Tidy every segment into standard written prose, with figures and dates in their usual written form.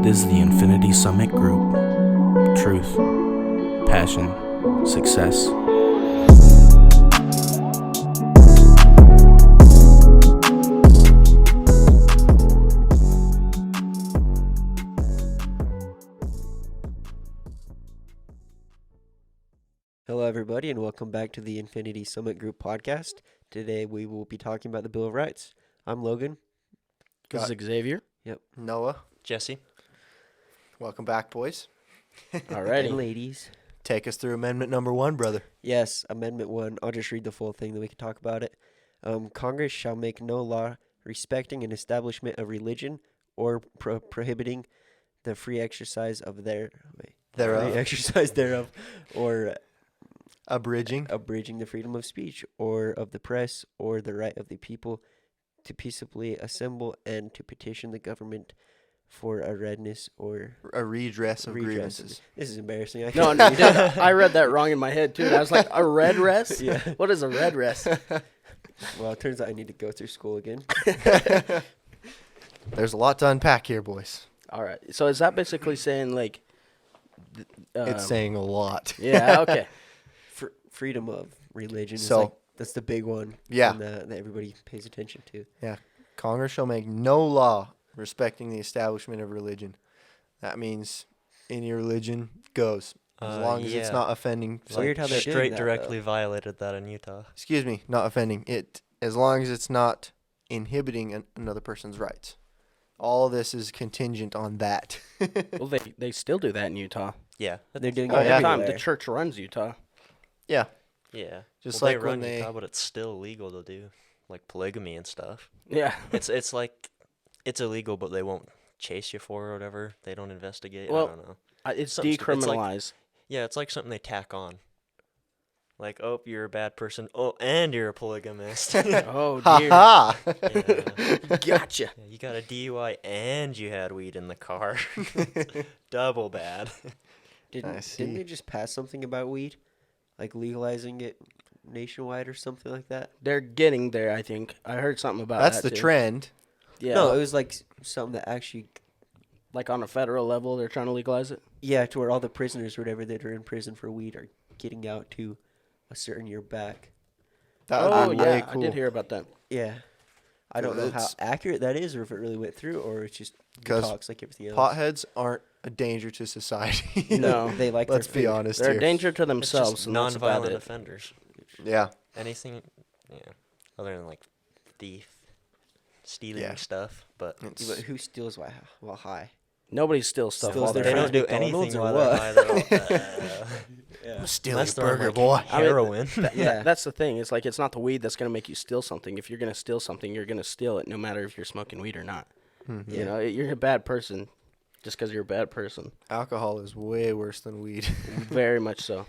This is the Infinity Summit Group. Truth, passion, success. Hello, everybody, and welcome back to the Infinity Summit Group podcast. Today, we will be talking about the Bill of Rights. I'm Logan. This is Xavier. Yep. Noah. Jesse. Welcome back, boys. Alrighty. And ladies. Take us through amendment number 1, brother. Yes, Amendment 1. I'll just read the full thing, then we can talk about it. Congress shall make no law respecting an establishment of religion or prohibiting the free exercise of thereof, or Abridging the freedom of speech or of the press or the right of the people to peaceably assemble and to petition the government for a redress or a redress of grievances. This is embarrassing. No, you did. I read that wrong in my head too. I was like, a redress? Yeah. What is a redress? Well, it turns out I need to go through school again. There's a lot to unpack here, boys. All right. So is that basically saying like? It's saying a lot. Yeah. Okay. Freedom of religion. So- is like, that's the big one. Yeah. and, that everybody pays attention to. Congress shall make no law respecting the establishment of religion. That means any religion goes. As long as it's not offending. It's weird how they're doing straight that, directly though. violated that in Utah. Excuse me, not offending. It as long as it's not inhibiting another person's rights. All this is contingent on that. Well, they still do that in Utah. Yeah. They're doing Oh, it yeah. Every time everywhere. the church runs Utah. Yeah. Yeah. Just Well, like they run when they Utah, but it's still illegal to do, like polygamy and stuff. Yeah. It's like it's illegal, but they won't chase you for it or whatever. They don't investigate. Well, I don't know. It's Something stupid. It's like- decriminalized. Yeah, it's like something they tack on. Like, oh, you're a bad person. Oh, and you're a polygamist. Oh ha dear. ha. Yeah. Gotcha. Yeah, you got a DUI and you had weed in the car. Double bad. Didn't see. they just pass something about weed, like legalizing it nationwide or something like that? They're getting there. I think I heard something about That's that the too. trend. Yeah. No, it was like something that actually, like on a federal level, they're trying to legalize it. yeah, to where all the prisoners or whatever that are in prison for weed are getting out to a certain year back. That would Oh be yeah, way cool. I did hear about that. Yeah. I don't know how It's- accurate that is or if it really went through or it's just 'Cause talks like everything else. Potheads aren't a danger to society. No. They like Let's their be food. honest They're a here. danger to It's themselves, just and that's about non-violent it. offenders. Yeah. Anything, yeah, other than like thief, stealing Yeah. stuff, but Yeah, but who steals while high? Nobody steals stuff Steals while their they're they friends don't do McDonald's anything or while what? they're high. Yeah. Steal Unless your they're on, burger, like, boy. I mean, heroin. Yeah. That's the thing. It's like it's not the weed that's gonna make you steal something. If you're gonna steal something, you're gonna steal it, no matter if you're smoking weed or not. Mhm. You know, you're a bad person, just because you're a bad person. Alcohol is way worse than weed, Very much so.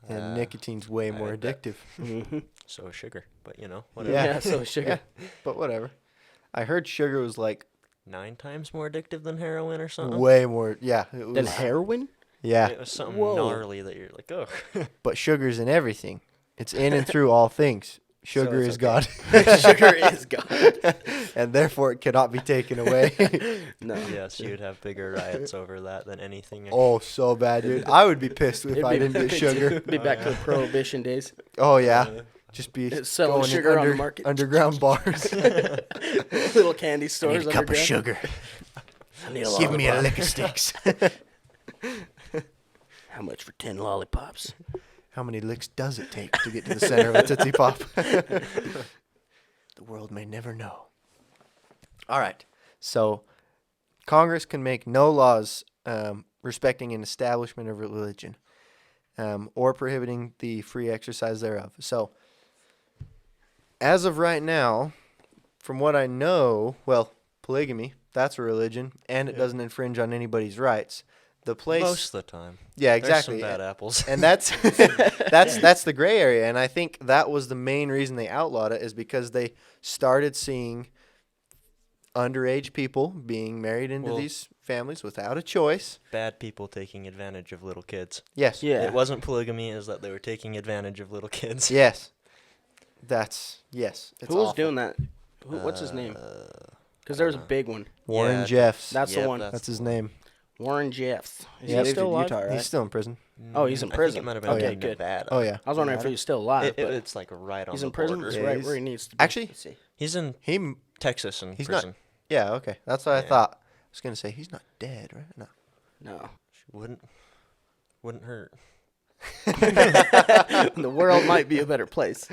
and nicotine's way I more heard that. addictive. Mm-hmm. So is sugar, but you know, whatever. Yeah. Yeah. So sugar. But whatever. I heard sugar was like 9 times more addictive than heroin or something. way more. Yeah. It was, Then heroin. Yeah. It was something Whoa. gnarly that you're like, oh. But sugar's in everything. It's in and through all things. Sugar it's is okay. God. Sugar is God. And therefore it cannot be taken away. No. Yes, you would have bigger riots over that than anything. Oh, so bad, dude. I would be pissed if It'd I be- didn't get sugar. Be back to the prohibition days. Oh, yeah. Just be Selling going in sugar on the market. underground bars. Little candy stores. underground. sugar. I need a Give me a lollipop. lick of sticks. How much for 10 lollipops? How many licks does it take to get to the center of a Tootsie Pop? The world may never know. All right. So, Congress can make no laws respecting an establishment of religion or prohibiting the free exercise thereof. So, as of right now, from what I know, well, polygamy, that's a religion, and it doesn't infringe on anybody's rights. The place... Most of the time. Yeah, There's exactly. some bad apples. And that's that's the gray area, and I think that was the main reason they outlawed it is because they started seeing underage people being married into Well- these families without a choice. Bad people taking advantage of little kids. Yes. Yeah. It wasn't polygamy, is that they were taking advantage of little kids. Yes. Yes. It's Who was awful. doing that? What's his name? Because there was a big one. Warren Yeah, Jeffs. That's the Yep, one. That's his the one. name. Warren Jeffs. Is Yeah, he lived still in alive? Utah, right? He's still in prison. Oh, he's in I think prison. it might have been Okay, in good. Nevada. Oh yeah. I was wondering if he was still alive. but It's like right on he's the in prison. border. It's Yeah, right he's- where he needs to be. Actually, Let's see. He's in he Texas in he's prison. not. Yeah. Okay. That's what I Yeah. thought. I was gonna say he's not dead, right? No. No. Wouldn't hurt. The world might be a better place.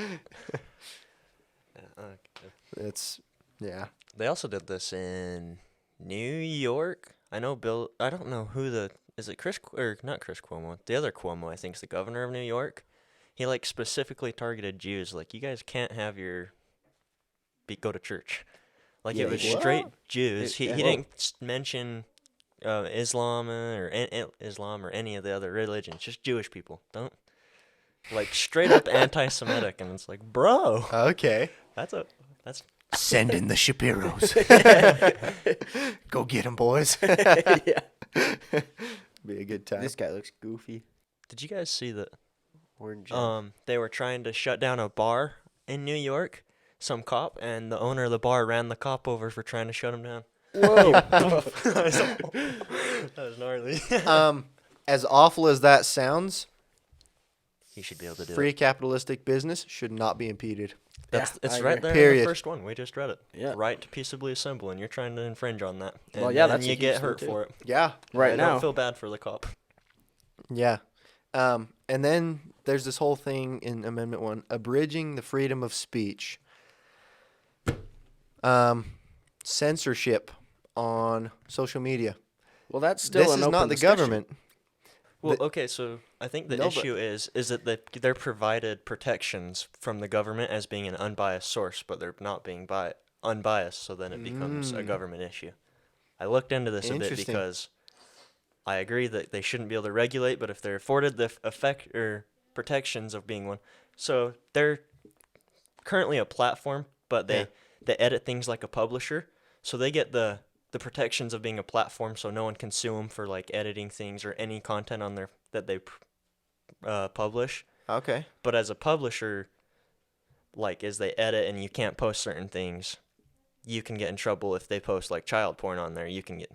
It's yeah. They also did this in New York. I know Bill. I don't know who is it Chris or not Chris Cuomo. The other Cuomo, I think, is the governor of New York. He like specifically targeted Jews. Like, you guys can't have your go to church. Like, Yeah, it was what? straight Jews. He Yeah. didn't mention Islam or Islam or any of the other religions. Just Jewish people. Don't like straight up anti-Semitic. And it's like, bro, Okay. that's Send in the Shapiros. Go get them, boys. Yeah. Be a good time. This guy looks goofy. Did you guys see that? Orange. They were trying to shut down a bar in New York. Some cop, and the owner of the bar ran the cop over for trying to shut him down. Whoa. That was gnarly. As awful as that sounds, He should be able to do free it. capitalistic business should not be impeded. It's I right agree. there in Period. the first one. We just read it. Yeah. Right to peaceably assemble, and you're trying to infringe on that. And Well, yeah, then that's a you huge get thing, hurt too. for it. Yeah. Right I now. don't feel bad for the cop. Yeah. And then there's this whole thing in Amendment 1, abridging the freedom of speech. Censorship on social media. Well, that's still This an is open not the discussion. government. Well, The- okay, so I think the No, but- issue is that they're provided protections from the government as being an unbiased source, but they're not being unbiased, so then it becomes a government issue. I looked into this a bit Interesting. because I agree that they shouldn't be able to regulate, but if they're afforded the effect or protections of being one, so they're currently a platform, but they edit things like a publisher, so they get the protections of being a platform, so no one can sue them for like editing things or any content on their that they publish. Okay. But as a publisher, like as they edit and you can't post certain things, you can get in trouble if they post like child porn on there.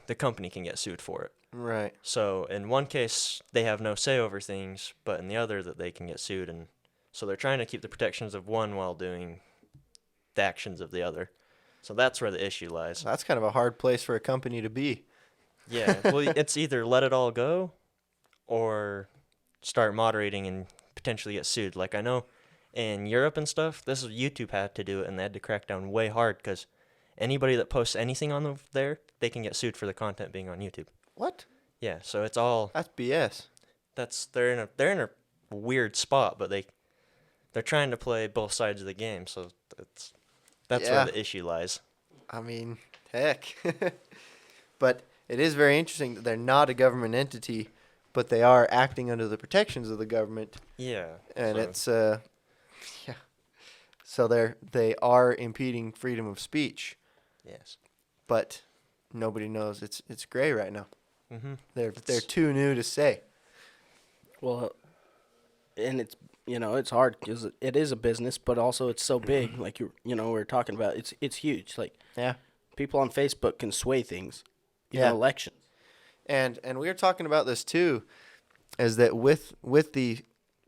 The company can get sued for it. Right. So in one case they have no say over things, but in the other that they can get sued, and so they're trying to keep the protections of one while doing the actions of the other. So that's where the issue lies. That's kind of a hard place for a company to be. Yeah, well, it's either let it all go or start moderating and potentially get sued. Like, I know in Europe and stuff, this is YouTube had to do it, and they had to crack down way hard because anybody that posts anything on there, they can get sued for the content being on YouTube. What? Yeah, so it's all That's BS. they're in a weird spot, but they're trying to play both sides of the game. So that's Yeah. where the issue lies. I mean, heck. But it is very interesting that they're not a government entity, but they are acting under the protections of the government, Yeah, and so- it's yeah. So they are impeding freedom of speech, yes. but nobody knows. It's gray right now. Mm-hmm. They're It's- too new to say. Well, and it's hard because it is a business, but also it's so big. Like we're talking about, it's huge. Like Yeah. people on Facebook can sway things. Yeah. Elections. And we were talking about this too, is that with the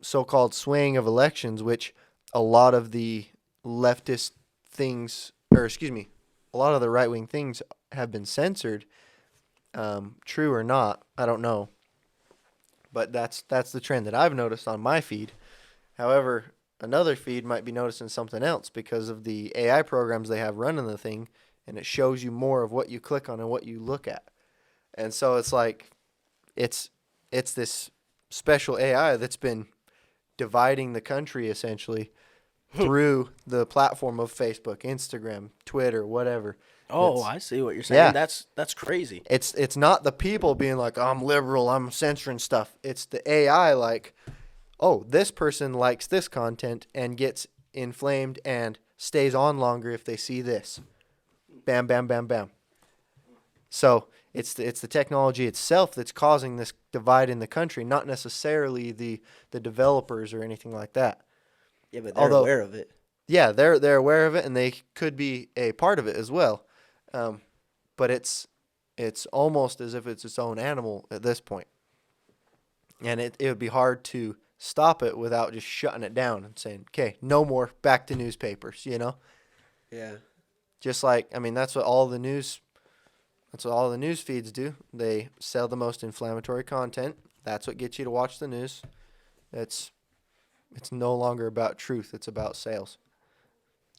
so-called swaying of elections, which a lot of the leftist things, or excuse me, a lot of the right-wing things have been censored. True or not, I don't know. But that's the trend that I've noticed on my feed. However, another feed might be noticing something else because of the AI programs they have running the thing, and it shows you more of what you click on and what you look at. And so it's like it's this special AI that's been dividing the country essentially through the platform of Facebook, Instagram, Twitter, whatever. Oh, It's- I see what you're saying. Yeah. That's crazy. It's not the people being like, I'm liberal, I'm censoring stuff. It's the AI like, oh, this person likes this content and gets inflamed and stays on longer if they see this. Bam, bam, bam, bam. So it's the technology itself that's causing this divide in the country, not necessarily the developers or anything like that. Yeah, but they're Although- aware of it. Yeah, they're aware of it and they could be a part of it as well. But it's it's almost as if it's its own animal at this point. And it would be hard to stop it without just shutting it down and saying, okay, no more, back to newspapers, you know? Yeah. Just like, I mean, that's what all the news feeds do. They sell the most inflammatory content. That's what gets you to watch the news. It's no longer about truth. It's about sales.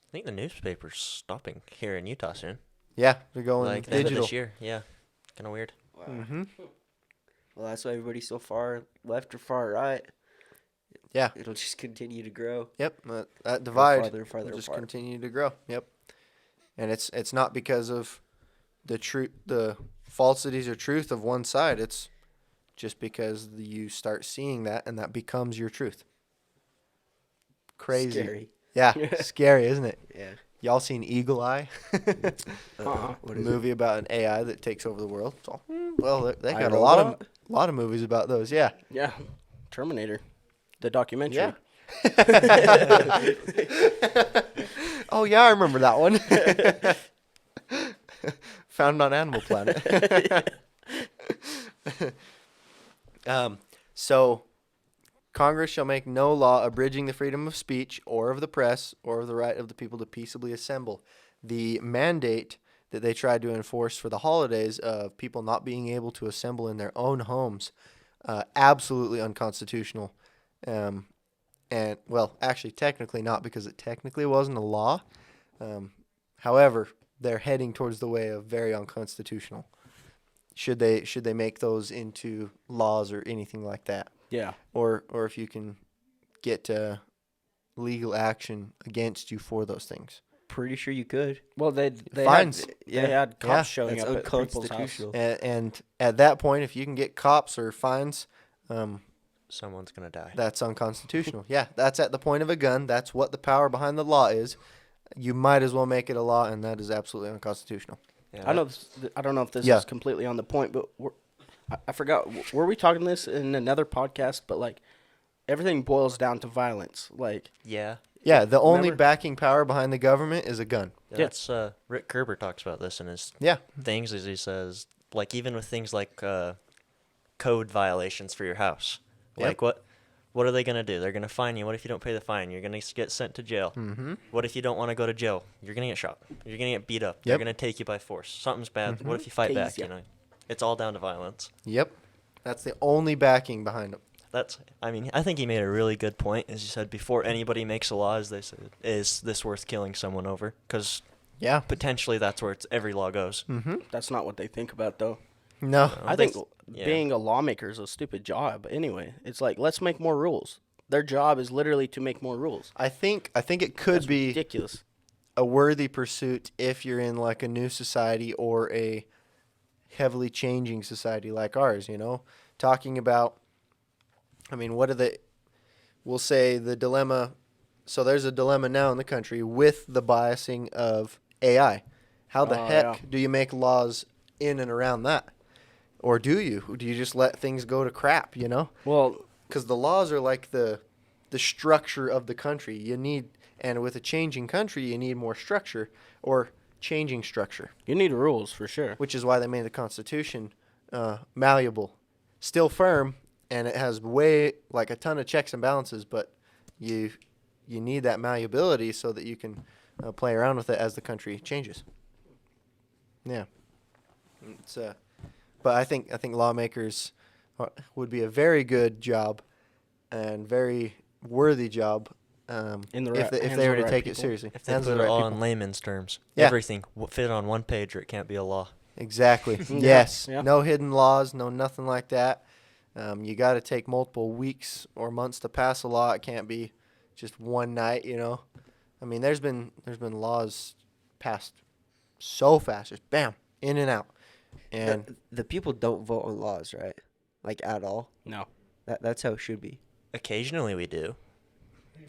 I think the newspaper's stopping here in Utah soon. Yeah, they're going Like the end of digital. this year. Yeah. Kind of weird. Wow. Mm-hmm. Well, that's why everybody's so far left or far right. Yeah. It'll just continue to grow. Yep. That divide farther and farther will just apart. continue to grow. Yep. And it's not because of the falsities or truth of one side. It's just because you start seeing that and that becomes your truth. Crazy. Scary. Yeah. Scary, isn't it? Yeah. Y'all seen Eagle Eye? What A is movie about an AI that takes over the world. So, well, they got a iRobot? lot of movies about those. Yeah. Yeah. Terminator. The documentary. Yeah. Oh yeah, I remember that one. Found on Animal Planet. So, Congress shall make no law abridging the freedom of speech or of the press or of the right of the people to peaceably assemble. The mandate that they tried to enforce for the holidays of people not being able to assemble in their own homes, absolutely unconstitutional. And, well, actually, technically not, because it technically wasn't a law. However, they're heading towards the way of very unconstitutional. Should they make those into laws or anything like that? Yeah. Or if you can get legal action against you for those things. Pretty sure you could. Well, they Fines. had they had cops Yeah. showing That's up at people's house. unconstitutional. And at that point, if you can get cops or fines, Someone's going to die. that's unconstitutional. Yeah, that's at the point of a gun. That's what the power behind the law is. You might as well make it a law, and that is absolutely unconstitutional. Yeah, I don't know if this Yeah. is completely on the point, but I forgot. Were we talking this in another podcast? But like, everything boils down to violence. Like, Yeah. Yeah, the only Remember? backing power behind the government is a gun. That's Rick Kerber talks about this in his Yeah. things, as he says, like even with things like code violations for your house. Yep. Like what are they going to do? They're going to fine you. What if you don't pay the fine? You're going to get sent to jail. Mm-hmm. What if you don't want to go to jail? You're going to get shot. You're going to get beat up. They're Yep. going to take you by force. Something's bad. What if you fight back, Tase ya. you know? It's all down to violence. Yep. That's the only backing behind them. I think he made a really good point, as you said, before anybody makes a law, as they said, is this worth killing someone over? Because Yeah. potentially that's where every law goes. Mm-hmm. that's not what they think about, though. No. I they- think yeah. being a lawmaker is a stupid job. Anyway, it's like, let's make more rules. Their job is literally to make more rules. I think it could That's be ridiculous. a worthy pursuit if you're in like a new society or a heavily changing society like ours, you know? Talking about, I mean, we'll say the dilemma, so there's a dilemma now in the country with the biasing of AI. How the Oh, heck yeah. do you make laws in and around that? Or do you? Do you just let things go to crap, you know? Well, Because the laws are like the structure of the country. And with a changing country, you need more structure or changing structure, you need rules for sure. which is why they made the Constitution malleable, still firm, and it has like a ton of checks and balances. But you need that malleability so that you can play around with it as the country changes. Yeah, but I think lawmakers would be a very good job and very worthy job In the if right- they, hands were of to the right take it people. seriously. If they Hands of put the it right all people. in layman's terms, Yeah. everything fit on one page or it can't be a law. Exactly. Yeah, Yes. yeah. No hidden laws. No nothing like that. You got to take multiple weeks or months to pass a law. It can't be just one night. You know. I mean, there's been laws passed so fast, just bam, in and out. And The people don't vote on laws, right? Like at all. No. That's how it should be. Occasionally we do.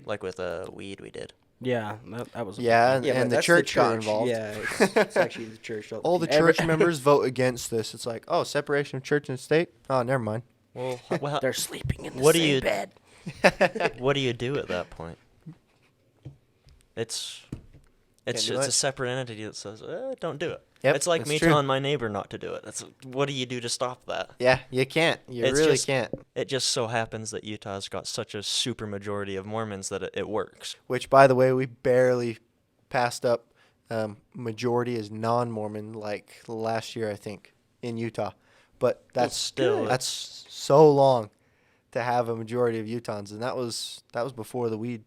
Like with weed we did. Yeah, that was. yeah, Yeah, but and the that's church got involved. Yeah, it's actually the church. not All the people. church members vote against this. It's like, oh, separation of church and state. Oh, never mind. Well, They're sleeping in the What do same you- bed. what do you do at that point? It's It's do it's a much. separate entity that says, don't do it. Yep, It's like that's me true. telling my neighbor not to do it. That's what do you do to stop that? Yeah, you can't. You It's really just- can't. It just so happens that Utah's got such a super majority of Mormons that it works. Which, by the way, we barely passed up. Majority is non-Mormon, like last year, I think, in Utah. But that's still- that's so long to have a majority of Utahns, and that was before the weed.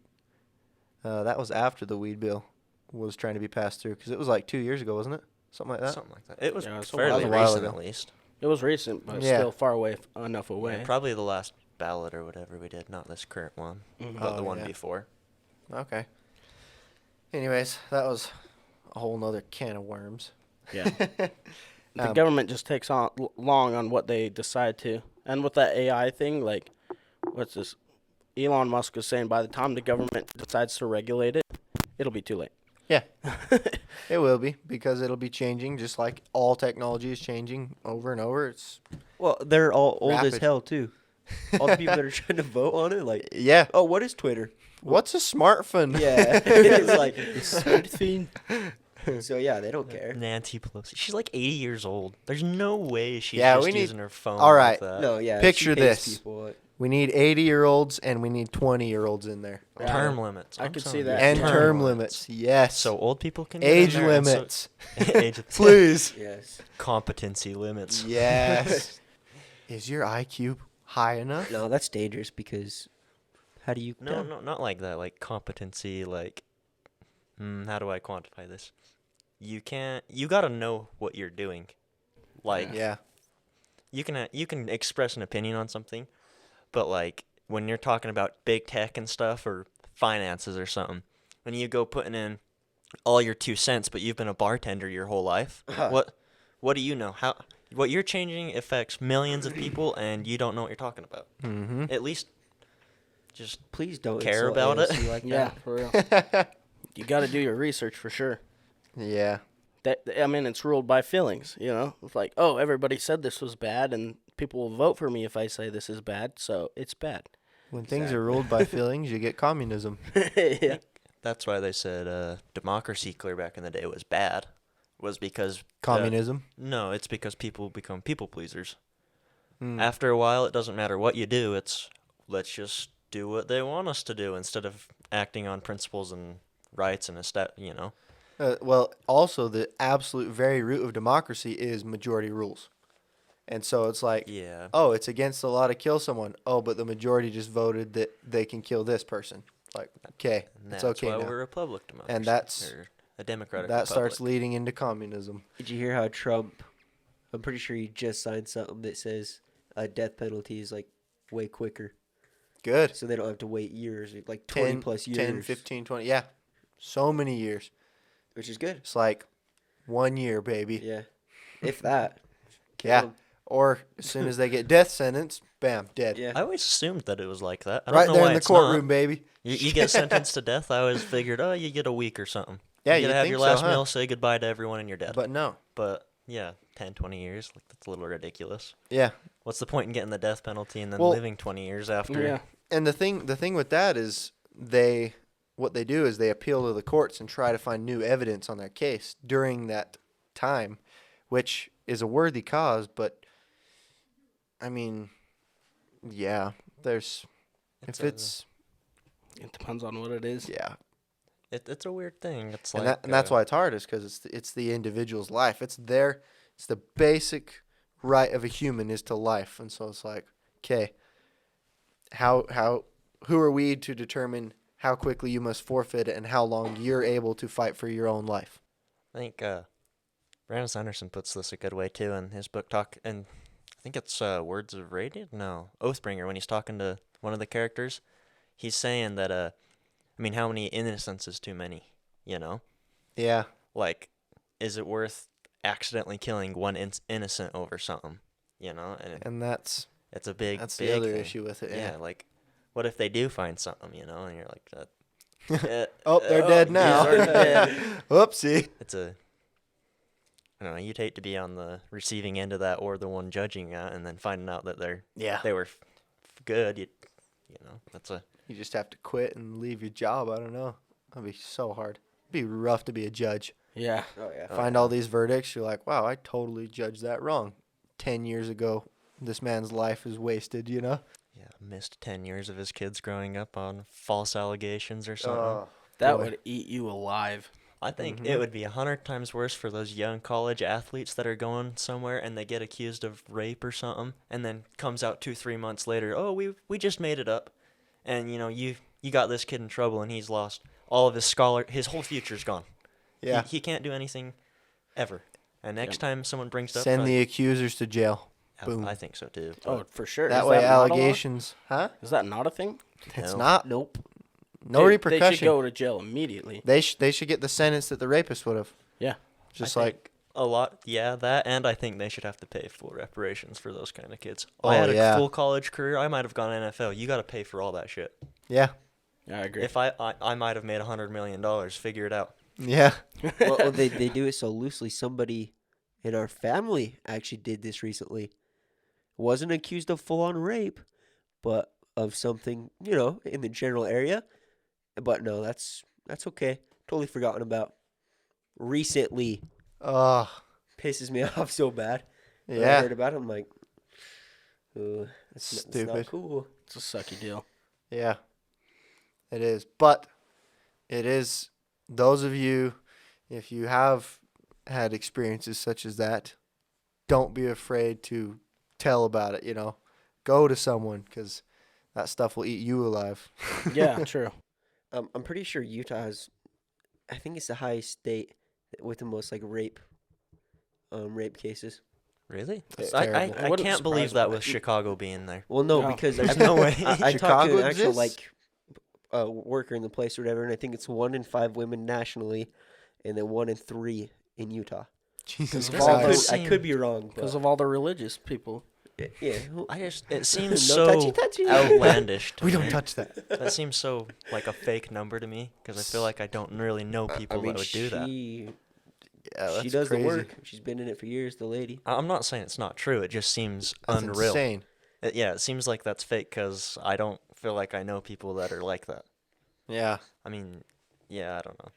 That was after the weed bill was trying to be passed through, because it was like 2 years ago, wasn't it? Something like that. Something like that. It was Yeah, it's a fairly while recent, ago. at least. It was recent, but Yeah. still far away enough away. Yeah, probably the last ballot or whatever we did, not this current one, Mhm. but the Oh, one yeah. before. Okay. Anyways, that was a whole nother can of worms. Yeah. The Um, government just takes on long on what they decide to. And with that AI thing, like, what's this? Elon Musk was saying by the time the government decides to regulate it, it'll be too late. Yeah. It will be, because it'll be changing, just like all technology is changing over and over. It's Well, they're all old as Rapid. hell too. All the people that are trying to vote on it, like, yeah. oh, what is Twitter? What's a smartphone? Yeah, it's like Thing. so. Yeah, they don't care. Nancy Pelosi. She's like 80 years old. There's no way she's Yeah, just we need- using her phone. all like right. that. No, yeah. Picture she pays this. People, like, We need 80-year-olds and we need 20-year-olds in there. Yeah. Term limits. I I'm could see telling that. you, And term limits. Yes. So old people can get age in there, and so- limits. age Please. yes. competency limits. Yes. Is your IQ high enough? No, that's dangerous because how do you? No, tell? no, not like that. Like competency. Like, how do I quantify this? You can't. You gotta know what you're doing. Like, Yeah. you can express an opinion on something, but like when you're talking about big tech and stuff or finances or something, when you go putting in all your 2 cents, but you've been a bartender your whole life, what do you know? How what you're changing affects millions of people, and you don't know what you're talking about. Mm-hmm. At least just Please don't care insult about it. AOC like Yeah, that. for real. You got to do your research for sure. Yeah. I mean, it's ruled by feelings, you know? It's like, oh, everybody said this was bad, and people will vote for me if I say this is bad, so it's bad. When things are ruled by feelings, you get communism. Yeah. that's why they said democracy clear back in the day was bad, was because Communism. no, it's because people become people pleasers. Mm. After a while, it doesn't matter what you do. It's let's just do what they want us to do instead of acting on principles and rights and you know. Well, also the absolute very root of democracy is majority rules. And so it's like, Yeah. oh, it's against the law to kill someone. Oh, but the majority just voted that they can kill this person. Like, okay, And it's that's okay why now. we're a republic democracy. And that's- or a democratic That republic. starts leading into communism. Did you hear how Trump? I'm pretty sure he just signed something that says a death penalty is like way quicker, Good. so they don't have to wait years, like 20 plus years, 10, 15, 20. Yeah. So many years. which is good. It's like 1 year, baby. Yeah, if that. Kill Yeah. 'em. Or as soon as they get death sentence, bam, dead. Yeah. I always assumed that it was like that. I Right don't know there why in the it's courtroom, not. baby. You get sentenced to death. I always figured, oh, you get a week or something. Yeah, you you'd gotta have think your so, last huh? meal, say goodbye to everyone, and you're dead. But no. But yeah, 10, 20 years, like that's a little ridiculous. Yeah. What's the point in getting the death penalty and then Well- living 20 years after? Yeah. And the thing with that is what they do is they appeal to the courts and try to find new evidence on their case during that time, which is a worthy cause, but I mean, yeah, It's It depends on what it is. yeah, it's a weird thing. It's and like that's why it's hard, is because it's the individual's life. It's the basic right of a human is to life, and so it's like, okay, who are we to determine how quickly you must forfeit it and how long you're able to fight for your own life? I think Brandon Sanderson puts this a good way too in his book talk, and I think it's Words of Radiant? No, Oathbringer. When he's talking to one of the characters, he's saying that I mean, how many innocents is too many? You know, Yeah, like, is it worth accidentally killing one innocent over something? You know, and and that's it's a big the big other thing. issue with it. Yeah, Yeah. like, what if they do find something? You know, and you're like, Oh, they're dead now. he's already dead. Whoopsie. it's a. I don't know. You'd hate to be on the receiving end of that, or the one judging that, and then finding out that Yeah. they were good. You know, that's a. You just have to quit and leave your job. I don't know. That'd be so hard. be rough to be a judge. Yeah. Oh yeah. Find all these verdicts. You're like, wow, I totally judged that wrong. 10 years ago, this man's life is wasted, you know? Yeah, missed 10 years of his kids growing up on false allegations or something. That Boy. would eat you alive. I think Mhm. it would be 100 times worse for those young college athletes that are going somewhere and they get accused of rape or something, and then comes out 2-3 months later, oh, we just made it up, and you got this kid in trouble and he's lost all of his whole future's gone. Yeah. He can't do anything ever. And next time someone brings it up, Send probably- the accusers to jail. Yeah, boom. I think so too. Oh, but for sure. That Is way, not a law? allegations. Huh? Is that not a thing? It's No. not. Nope. No They repercussion. should go to jail immediately. They should get the sentence that the rapist would have. Yeah. Just I like, think a lot, yeah, that, and I think they should have to pay full reparations for those kind of kids. Oh, I had yeah. a full college career. I might have gone NFL. You got to pay for all that shit. yeah. Yeah, I agree. If I might have made $100 million. Figure it out. Yeah. Well, they do it so loosely. Somebody in our family actually did this recently. Wasn't accused of full-on rape, but of something, in the general area. But no, that's okay. Totally forgotten about. Recently, Oh, pisses me off so bad. When I yeah. heard about it, I'm like, that's not Stupid. cool. It's a sucky deal. Yeah. It is. But it is, those of you, if you have had experiences such as that, don't be afraid to tell about it, Go to someone, because that stuff will eat you alive. Yeah, true. I'm pretty sure Utah has, I think it's the highest state with the most rape cases. Really? That's I terrible. I Wouldn't can't believe surprise that me. with Chicago being there. Well, no, No, because there's no way. I talked Chicago to an actual exists? worker in the place or whatever, and I think it's 1 in 5 women nationally, and then 1 in 3 in Utah. Jesus Because of all Christ. those- I could be wrong, Because but of all the religious people. yeah. It seems No so touchy-touchy. outlandish to We me. don't touch that. That seems so like a fake number to me, because I feel like I don't really know people that would do that. Yeah, that's She does crazy. the work. She's been in it for years, the lady. I'm not saying it's not true. It just seems That's unreal. insane. It seems like that's fake because I don't feel like I know people that are like that. Yeah. I mean, yeah, I don't know.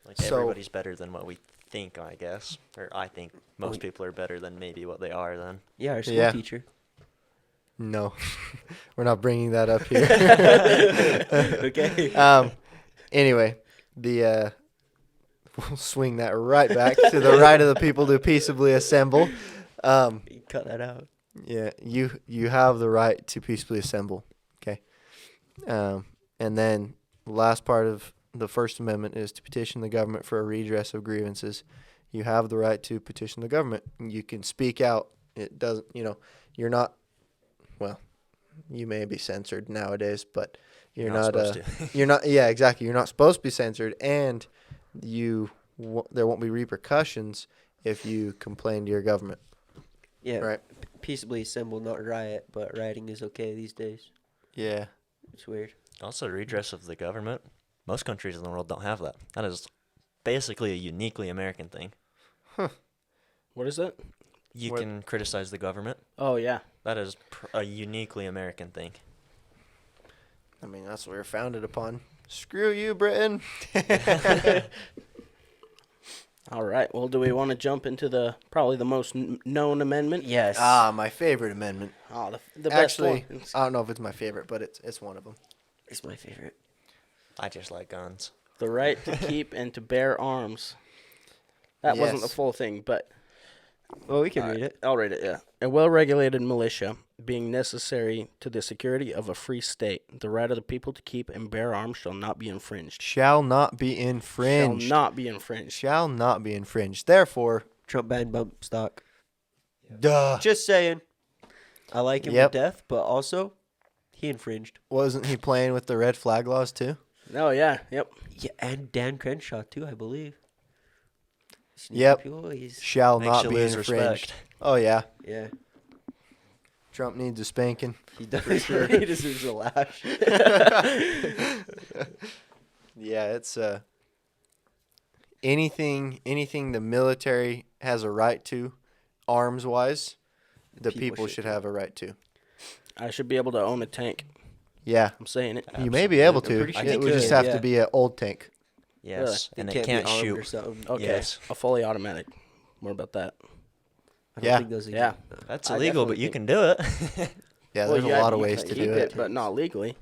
Like So- everybody's better than what we think, I guess. Or I think most people are better than maybe what they are then. Yeah, our school Yeah. teacher. No. We're not bringing that up here. Okay. Anyway, we'll swing that right back to the right of the people to peaceably assemble. You cut that out. Yeah, you have the right to peacefully assemble. Okay. And then the last part of the First Amendment is to petition the government for a redress of grievances. You have the right to petition the government. You can speak out. It doesn't, you're not, well, you may be censored nowadays, but you're not supposed to. you're not, yeah, exactly. You're not supposed to be censored, and there won't be repercussions if you complain to your government. Yeah. Right. Peaceably assemble, not riot, but rioting is okay these days. Yeah. It's weird. Also, redress of the government. Most countries in the world don't have that. That is basically a uniquely American thing. What is it? You What- can criticize the government. Oh, yeah. That is a uniquely American thing. I mean, that's what we were founded upon. Screw you, Britain. All right. Well, do we want to jump into probably the most known amendment? Yes. My favorite amendment. Oh, the best Actually, one. I don't know if it's my favorite, but it's one of them. It's my favorite. I just like guns. The right to keep and to bear arms. That wasn't the Yes. full thing, but Well, we can read it. I'll read it, yeah. A well-regulated militia being necessary to the security of a free state, the right of the people to keep and bear arms shall not be infringed. Shall not be infringed. Shall not be infringed. Shall not be infringed. Therefore, Trump banned bump stock. duh. Just saying. I like him Yep. to death, but also, he infringed. Wasn't he playing with the red flag laws too? Oh, yeah. Yep. Yeah, and Dan Crenshaw, too, I believe. Sneaky Yep. people, he's- Shall Makes not you be lose infringed. respect. Oh yeah. Yeah, Trump needs a spanking. he does. He deserves a lash. Yeah, it's anything the military has a right to, arms wise, the people should have a right to. I should be able to own a tank. Yeah. I'm saying it. You may be able I'm to. pretty sure It you would just could, have yeah. to be an old tank. Yes, and It it can't be armed shoot. or something. Okay. Yes. A fully automatic. More about that. I don't Yeah. think those Yeah. exist. That's I illegal, but definitely you think- can do it. Yeah, Well, there's a yeah, lot of you ways can to keep do it. but not legally.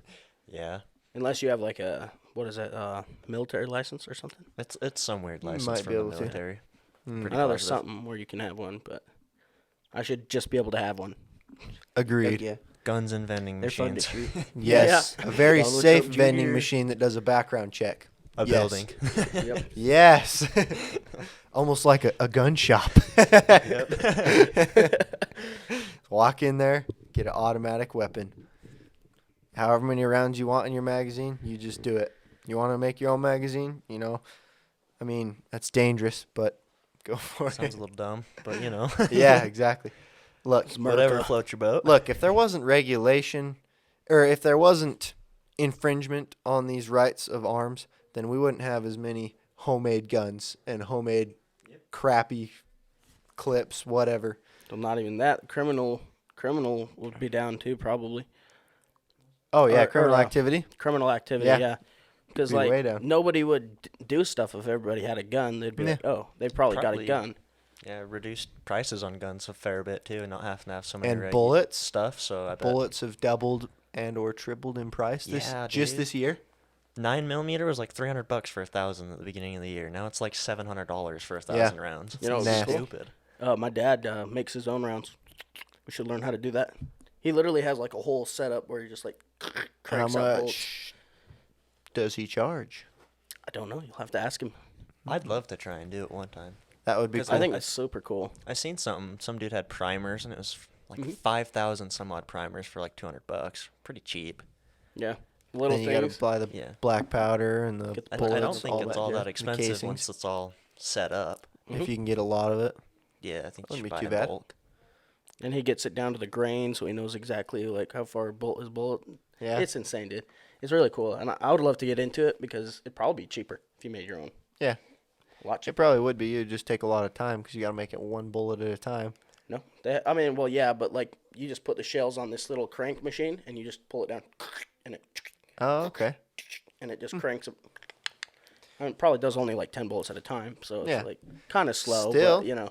Yeah, Unless you have like a, what is it, military license or something. it's some weird You license might from be the able to. military. Mm. Pretty I know there's positive. something where you can have one, but I should just be able to have one. Agreed. Yeah, Guns and vending they're fun to machines. shoot. Yes, a very Donald safe Trump vending Jr.. machine that does a background check. A Yes. building. Yep. Yes. Almost like a gun shop. Walk in there, get an automatic weapon. However many rounds you want in your magazine, you just do it. You want to make your own magazine, I mean, that's dangerous, but go for Sounds it. a little dumb, but you know. Yeah, exactly. Look, Whatever floats your boat. look, if there wasn't regulation or if there wasn't infringement on these rights of arms, then we wouldn't have as many homemade guns and homemade crappy clips, whatever. Well, not even that. Criminal would be down too, probably. Oh yeah, Or, criminal uh, activity. Criminal activity, Yeah. yeah. Because Be way like down. nobody would do stuff if everybody had a gun. They'd be Yeah. like, oh, they probably got a Probably. gun. Yeah, reduced prices on guns a fair bit too, and not having to have so many And regu- bullets. stuff. So I bet Bullets have doubled and or tripled in price Yeah, just dude. this year. 9mm was like $300 for 1,000 at the beginning of the year. Now it's like $700 for 1,000 rounds. You know, It's nasty. stupid. My dad makes his own rounds. We should learn how to do that. He literally has like a whole setup where he just like How cranks out bolts. much does he charge? I don't know. You'll have to ask him. I'd love to try and do it one time. That would be 'Cause cool. I think it's super cool. I seen something. Some dude had primers, and it was like Mhm. 5,000 some odd primers for like $200. Pretty cheap. Yeah, little then you got things. to buy the Yeah. black powder and the Get the I bullets. don't think it's all yeah, that the expensive casings. once it's all set up. If you can get a lot of it. Yeah, I think Wouldn't you should be buy too in bad. bulk. And he gets it down to the grain, so he knows exactly like how far a bullet is bullet. Yeah. It's insane, dude. It's really cool, and I would love to get into it because it'd probably be cheaper if you made your own. Yeah. A lot It cheaper. probably would be. It'd just take a lot of time because you got to make it one bullet at a time. No, I mean, well, yeah, but like you just put the shells on this little crank machine, and you just pull it down, and Oh, okay. it just cranks it. I mean, it probably does only like 10 bullets at a time, so it's Yeah. like kind of slow. Still. But, you know,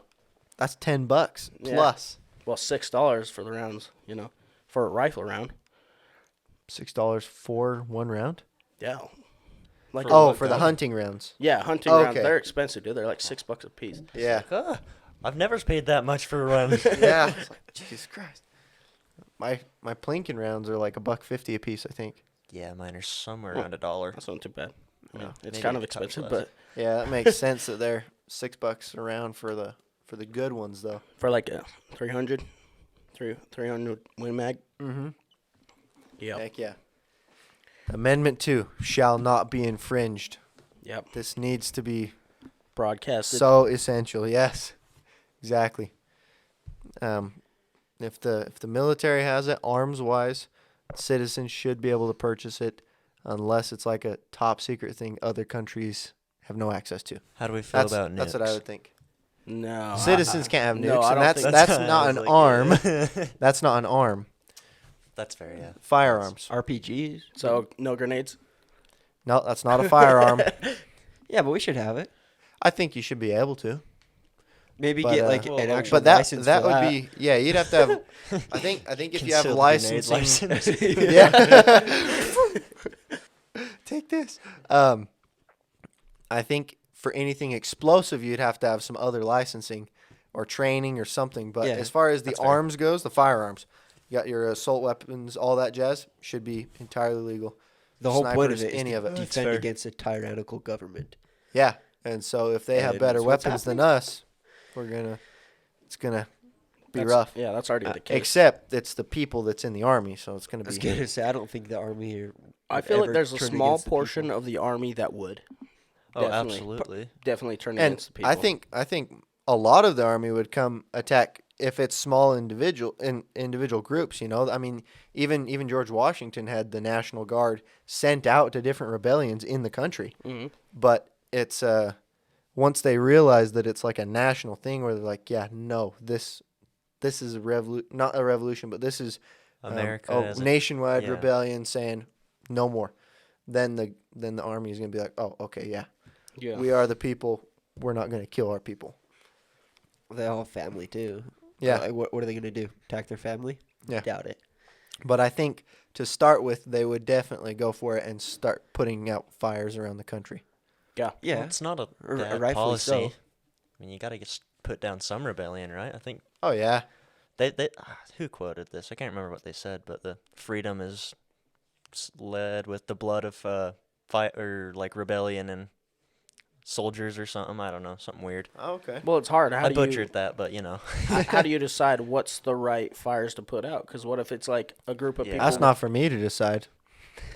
That's $10 Yeah. plus. well, $6 for the rounds, you know, for a rifle round. $6 for one round. Yeah. Like For Oh, what for the gun? hunting rounds. yeah, hunting rounds. Okay. They're expensive, dude. They're like $6 a piece. Yeah. I've never paid that much for one. Yeah. It's like, Jesus Christ. My Plinkin rounds are like $1.50 a piece, I think. Yeah, mine are somewhere Well, around $1. That's not too bad. I mean, No. it's Maybe kind of a touch expensive, less. but Yeah, that makes sense that they're $6 a round for the good ones though. for like a 300 Win Mag. Mm-hmm. Yep. Heck yeah. Amendment 2 shall not be infringed. Yep. This needs to be Broadcasted. so essential. Yes, exactly. If the military has it, arms wise, citizens should be able to purchase it, unless it's like a top secret thing other countries have no access to. How do we feel That's about nukes? that's what I would think. no. Citizens can't have No, nukes, I and don't that's think that's so. not I an was like, arm. yeah. That's not an arm. That's fair, yeah. Firearms. RPGs. So no grenades. No, that's not a firearm. Yeah, but we should have it. I think you should be able to. Maybe But, get like well, an well, actual But that license that for would that. be you'd have to have. I think if you have Concealed grenade licensing. license. Yeah. Take this. I think for anything explosive, you'd have to have some other licensing or training or something. But Yeah, as far as the that's fair. arms goes, the firearms, you got your assault weapons, all that jazz, should be entirely legal. The whole point of Snipers, it is any to of it. That's defend fair. against a tyrannical government. Yeah, and so if they have And better so what's weapons than us, it's gonna be That's- rough. Yeah, that's already the case. Except it's the people that's in the army, so it's gonna I was be. gonna say I don't think the army. I would feel like ever there's a turn small against the portion people. of the army that would Oh, Definitely. absolutely. definitely turn And against the people. I think a lot of the army would come attack if it's small individual groups. You know, I mean, even George Washington had the National Guard sent out to different rebellions in the country. hmm But it's once they realize that it's like a national thing, where they're like, yeah, no, this is not a revolution, but this is America a as a- nationwide yeah. rebellion saying no more. Then the army is gonna be like, oh, okay, yeah. Yeah. We are the people. We're not going to kill our people. They all have family too. Yeah. Like, what are they gonna do? Attack their family? Yeah. Doubt it. But I think to start with, they would definitely go for it and start putting out fires around the country. Yeah. Yeah. Well, it's not a bad rightfully policy. so. I mean, you got to just put down some rebellion, right? I think Oh, yeah. they who quoted this? I can't remember what they said, but the freedom is led with the blood of fight or like rebellion and soldiers or something. I don't know, something weird. Oh, okay. Well, it's hard. How I do butchered that, but how do you decide what's the right fires to put out? Because what if it's like a group of Yeah. people? That's not for me to decide.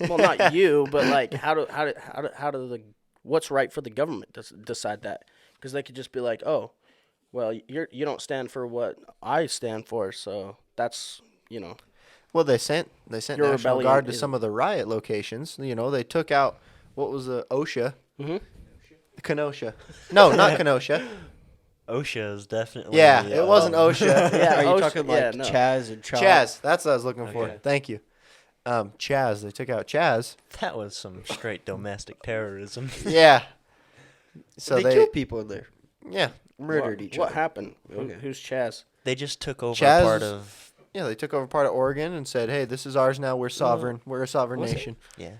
Well, not you, but like how do the what's right for the government to decide that? Because they could just be like, oh, well, you don't stand for what I stand for, so that's Well, they sent Your National rebellion Guard to is- some of the riot locations. You know, they took out, what was the OSHA? Mhm. Kenosha. No, not Kenosha. OSHA is definitely. Yeah, it wasn't OSHA. Yeah, Are you OSHA talking like yeah, no. Chaz and Chop? Chaz. That's what I was looking for. Okay. Thank you. Chaz. They took out Chaz. That was some straight domestic terrorism. Yeah. So they they, killed people in there. yeah, Murdered what, each What other. happened? Okay. Who's Chaz? They just took over Chaz- part of. yeah, they took over part of Oregon and said, "Hey, this is ours now. We're sovereign. We're a sovereign Was it? nation." Yeah. No.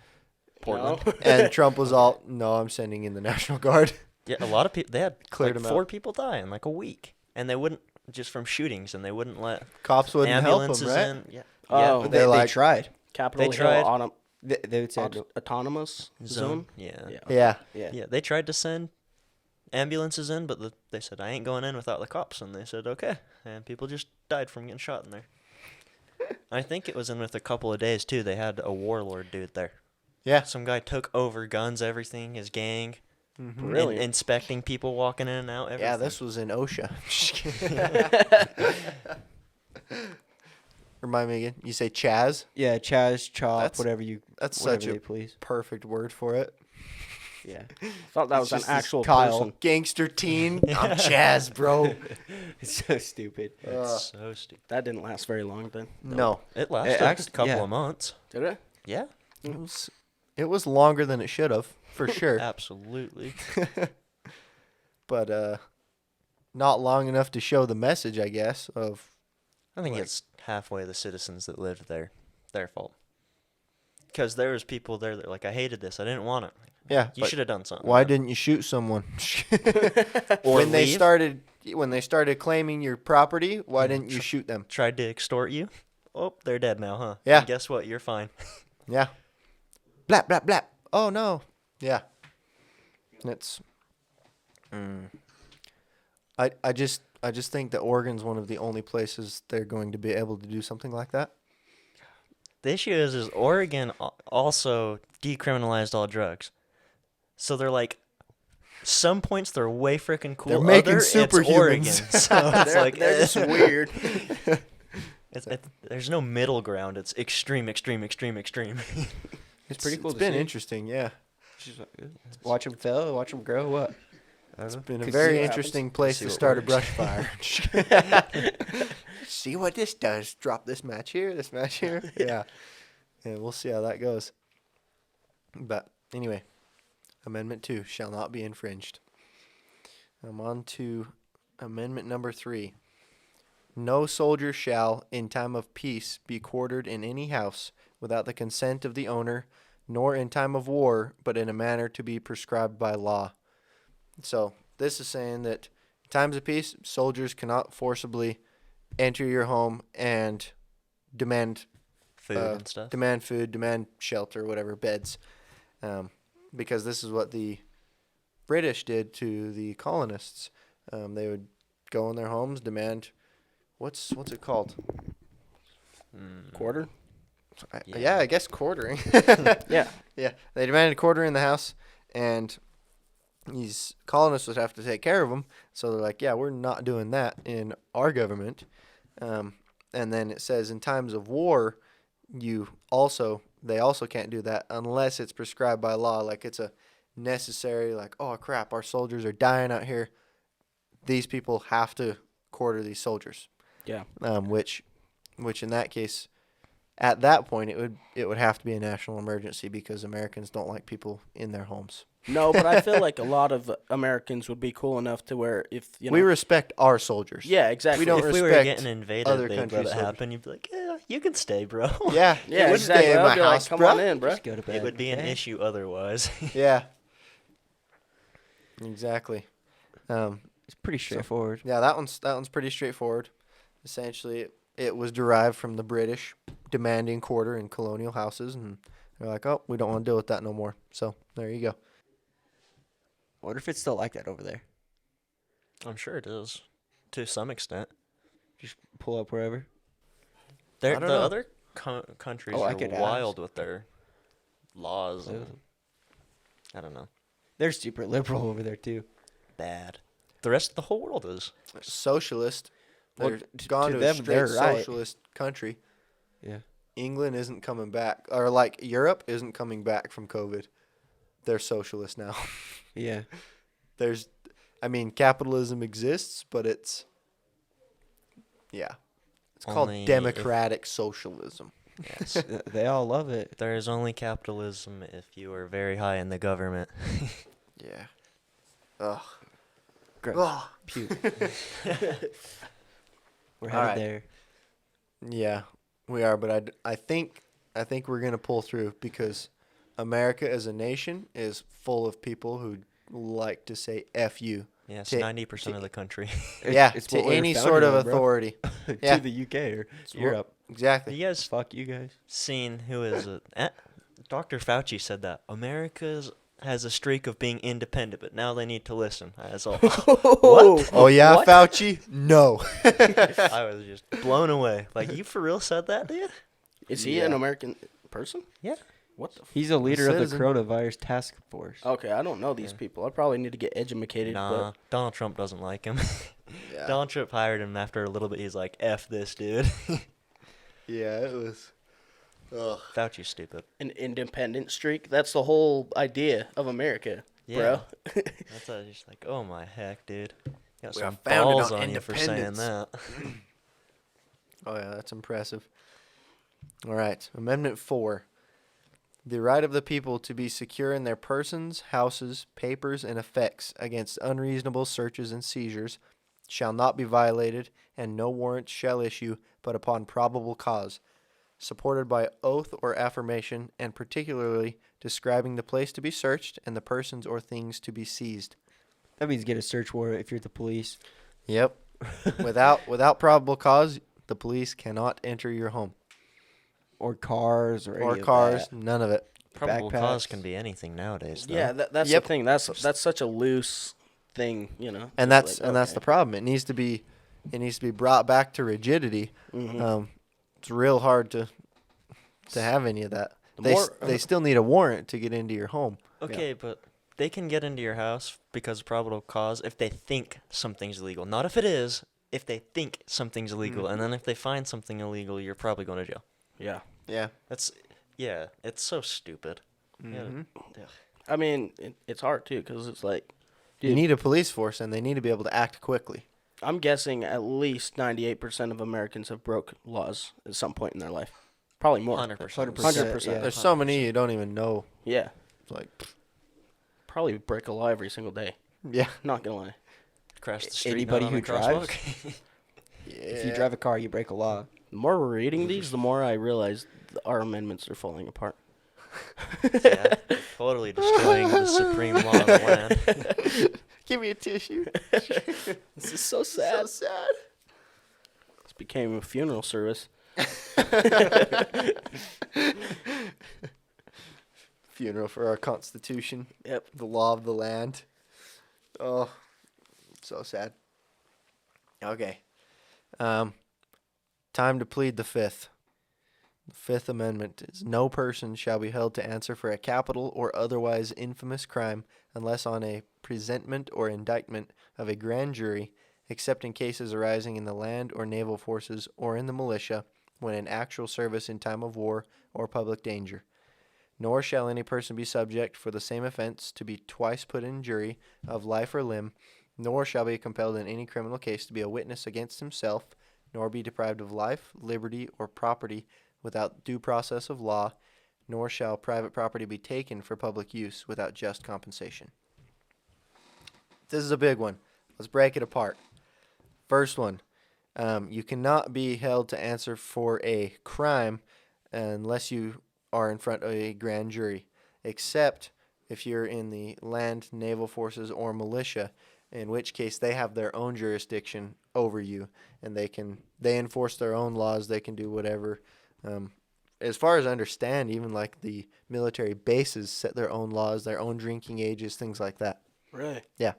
Portland. And Trump was all, "No, I'm sending in the National Guard." Yeah, a lot of people. They had Cleared like them 4 out. people die in like a week, and they wouldn't just from shootings, and they wouldn't let Cops wouldn't help ambulances them, right? in. Yeah. Oh. yeah. But But they're they like- tried. Capitol They Hill tried- They would say autonomous zone. Yeah. Yeah. Yeah. yeah. Yeah, they tried to send ambulances in, but they said, I ain't going in without the cops. And they said, okay. And people just died from getting shot in there. I think it was in with a couple of days, too. They had a warlord dude there. Yeah. Some guy took over guns, everything, his gang, Mhm. Really? inspecting people walking in and out, everything. Yeah, this was in OSHA. Remind me again. You say Chaz? Yeah, Chaz, Chop, That's- whatever you. That's whatever such a they please. perfect word for it. Yeah. Thought that It's was an just this actual Kyle. person. Gangster teen. I'm Chaz, bro. It's so stupid. It's so stupid. That didn't last very long then. No, It lasted actually- a couple yeah. of months. Did it? Yeah, it was longer than it should have, for sure. absolutely. But not long enough to show the message, I guess, of I think Like- it's halfway the citizens that lived there, their fault. Because there was people there that were like, I hated this. I didn't want it. yeah. You but should have done something. why about it." didn't you shoot someone? Or when they leave. started claiming your property, why Yeah, didn't you shoot them? Tried to extort you? Oh, they're dead now, huh? Yeah. And guess what? You're fine. Yeah. Blap blap blap. Oh no. Yeah. It's. I just think that Oregon's one of the only places they're going to be able to do something like that. The issue is Oregon also decriminalized all drugs. So they're like, some points they're way freaking cool. They're making Other, it's superhumans. Oregon. So it's like, they're just weird. there's no middle ground. It's extreme, extreme, extreme, extreme. It's pretty cool It's to been see. interesting, yeah. Watch them fail, watch them grow. What? It's been a Could see very what interesting place See to what start a works. brush fire. See what this does. Drop this match here, this match here. Yeah. Yeah, we'll see how that goes. But anyway, Amendment 2 shall not be infringed. I'm on to Amendment number 3. No soldier shall, in time of peace, be quartered in any house without the consent of the owner, nor in time of war, but in a manner to be prescribed by law. So this is saying that in times of peace, soldiers cannot forcibly enter your home and demand Food and stuff. demand food, demand shelter, whatever, beds, because this is what the British did to the colonists. They would go in their homes, demand what's it called? Quarter? Yeah, I guess quartering. Yeah. Yeah, they demanded quarter in the house, and these colonists would have to take care of them. So they're like, yeah, we're not doing that in our government. And then it says in times of war, they also can't do that unless it's prescribed by law. Like it's a necessary, like, oh crap, our soldiers are dying out here. These people have to quarter these soldiers. Yeah. Which in that case, at that point, it would have to be a national emergency because Americans don't like people in their homes. No, but I feel like a lot of Americans would be cool enough to where if We respect our soldiers. yeah, exactly. We don't If we were respect getting invaded, other they'd countries' let it soldiers. happen. You'd be like, yeah, you can stay, bro. Yeah. yeah, you exactly. Stay in I'd my be house, like, come bro. on in, bro. Just go to bed. It would be an okay? issue otherwise. Yeah. Exactly. It's pretty straightforward. Yeah, that one's pretty straightforward. Essentially, it was derived from the British demanding quarter in colonial houses, and they're like, oh, we don't want to deal with that no more. So there you go. I wonder if it's still like that over there. I'm sure it is, to some extent. Just pull up wherever. I The don't know. other countries Oh, I are could wild with their laws. Yeah. And, I don't know. They're super liberal over there too. Bad. The rest of the whole world is. Socialist. Well, They're to gone to, them, a they're straight right. socialist country. Yeah. England isn't coming back, or like Europe isn't coming back from COVID. They're socialist now. Yeah. Capitalism exists, but it's called Only if- democratic socialism. Yes. They all love it. There is only capitalism if you are very high in the government. Yeah. Ugh. Gross. Ugh. Puke. We're All headed right. there. Yeah, we are, but I think we're gonna pull through because America as a nation is full of people who like to say "f you." Yes, Ta- 90% of the country. Yeah, It's to what we were any founded sort of on, bro. authority. Yeah. To the UK or what- Europe. Exactly. You guys Fuck you guys. seen who is it? Dr. Fauci said that America has a streak of being independent, but now they need to listen. That's all. What? Oh yeah, What? Fauci? No. I was just blown away. Like, you for real said that, dude? Is he Yeah. an American person? Yeah. What the? He's a leader of the citizen. coronavirus task force. Okay, I don't know these Yeah. people. I probably need to get educated. Nah, Donald Trump doesn't like him. Yeah. Donald Trump hired him after a little bit. He's like, F this, dude. Yeah, it was. Ugh. Fauci's stupid. An independent streak. That's the whole idea of America, Yeah. bro. That's just like, oh my heck, dude. Got We some are founded balls on on you for saying independence. that. Oh yeah, that's impressive. All right, Amendment 4. The right of the people to be secure in their persons, houses, papers, and effects against unreasonable searches and seizures shall not be violated, and no warrant shall issue but upon probable cause, supported by oath or affirmation, and particularly describing the place to be searched and the persons or things to be seized. That means get a search warrant if you're the police. Yep. without probable cause, the police cannot enter your home Or cars or or any cars. Of that. None of it. Probable Backpacks. cause can be anything nowadays, though. Yeah, that's Yep. the thing. That's such a loose thing, you know. And It's that's the problem. It needs to be brought back to rigidity. Mhm. It's real hard to have any of that. The more- They still need a warrant to get into your home. Okay, but they can get into your house because of probable cause if they think something's illegal. Not if it is, if they think something's illegal. And then if they find something illegal, you're probably going to jail. Yeah. Yeah. Yeah, it's so stupid. Mhm. Yeah. I mean, it's hard too because it's like You need a police force, and they need to be able to act quickly. I'm guessing at least 98% of Americans have broke laws at some point in their life. Probably more. 100%. 100%. Yeah. There's so many you don't even know. Yeah. It's like, Probably break a law every single day. yeah. Not gonna lie. Crash the street. Anybody not on who a crosswalk. If you drive a car, you break a law. The more we're reading these, the more I realize our amendments are falling apart. Yeah, totally destroying the supreme law of the land. Give me a tissue. This is so sad. So sad. This became a funeral service. Funeral for our Constitution. Yep. The law of the land. Oh, so sad. Okay. Time to plead the fifth. The Fifth Amendment is no person shall be held to answer for a capital or otherwise infamous crime unless on a presentment or indictment of a grand jury, except in cases arising in the land or naval forces or in the militia when in actual service in time of war or public danger. Nor shall any person be subject for the same offense to be twice put in jury of life or limb, nor shall be compelled in any criminal case to be a witness against himself, nor be deprived of life, liberty, or property without due process of law, nor shall private property be taken for public use without just compensation. This is a big one. Let's break it apart. First one, you cannot be held to answer for a crime unless you are in front of a grand jury, except if you're in the land, naval forces, or militia, in which case they have their own jurisdiction over you, and they enforce their own laws. They can do whatever. As far as I understand, even like the military bases set their own laws, their own drinking ages, things like that. Really? Yeah.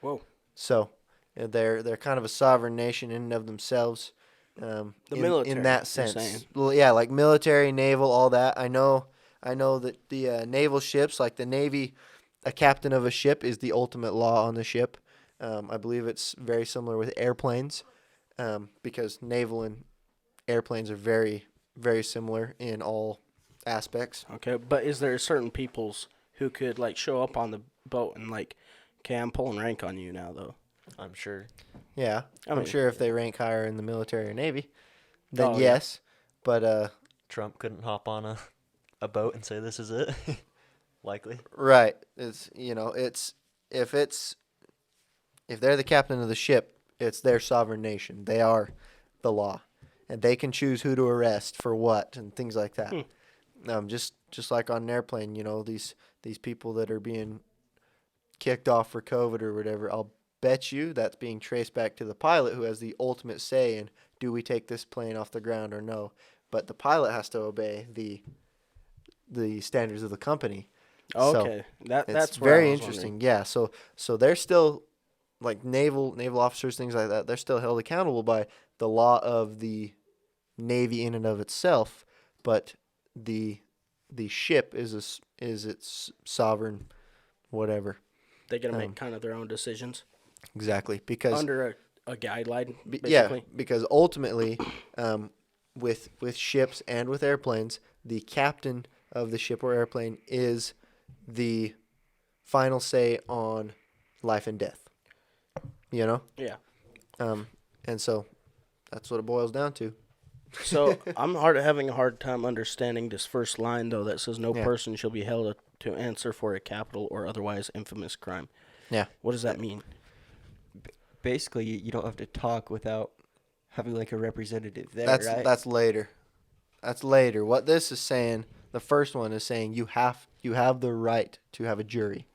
Whoa. So they're kind of a sovereign nation in and of themselves. Military, in that you're sense. saying. Well, yeah, like military, naval, all that. I know that the naval ships, like the Navy, a captain of a ship is the ultimate law on the ship. I believe it's very similar with airplanes, because naval and airplanes are very, very similar in all aspects. Okay, but is there certain peoples who could like show up on the boat and like, okay, I'm pulling rank on you now though? I'm sure. Yeah, I I'm mean- sure if they rank higher in the military or Navy, then Oh, yeah. yes. But Trump couldn't hop on a boat and say this is it. Likely. right, it's if they're the captain of the ship, it's their sovereign nation. They are the law, and they can choose who to arrest for what and things like that. Just like on an airplane, these people that are being kicked off for COVID or whatever, I'll bet you that's being traced back to the pilot, who has the ultimate say in, do we take this plane off the ground or no? But the pilot has to obey the standards of the company. Okay, that's It's where I very was interesting. wondering. Yeah, so they're still like naval officers, things like that. They're still held accountable by the law of the Navy in and of itself, but the ship is its sovereign whatever. They gotta make kind of their own decisions Exactly, because under a guideline, yeah, basically. because ultimately, with ships and with airplanes, the captain of the ship or airplane is the final say on life and death. Yeah. And so that's what it boils down to. So I'm having a hard time understanding this first line though that says no Yeah. person shall be held to answer for a capital or otherwise infamous crime. Yeah. What does that mean? Basically, you don't have to talk without having like a representative there, right? That's later. That's later. What this is saying, the first one is saying you have the right to have a jury.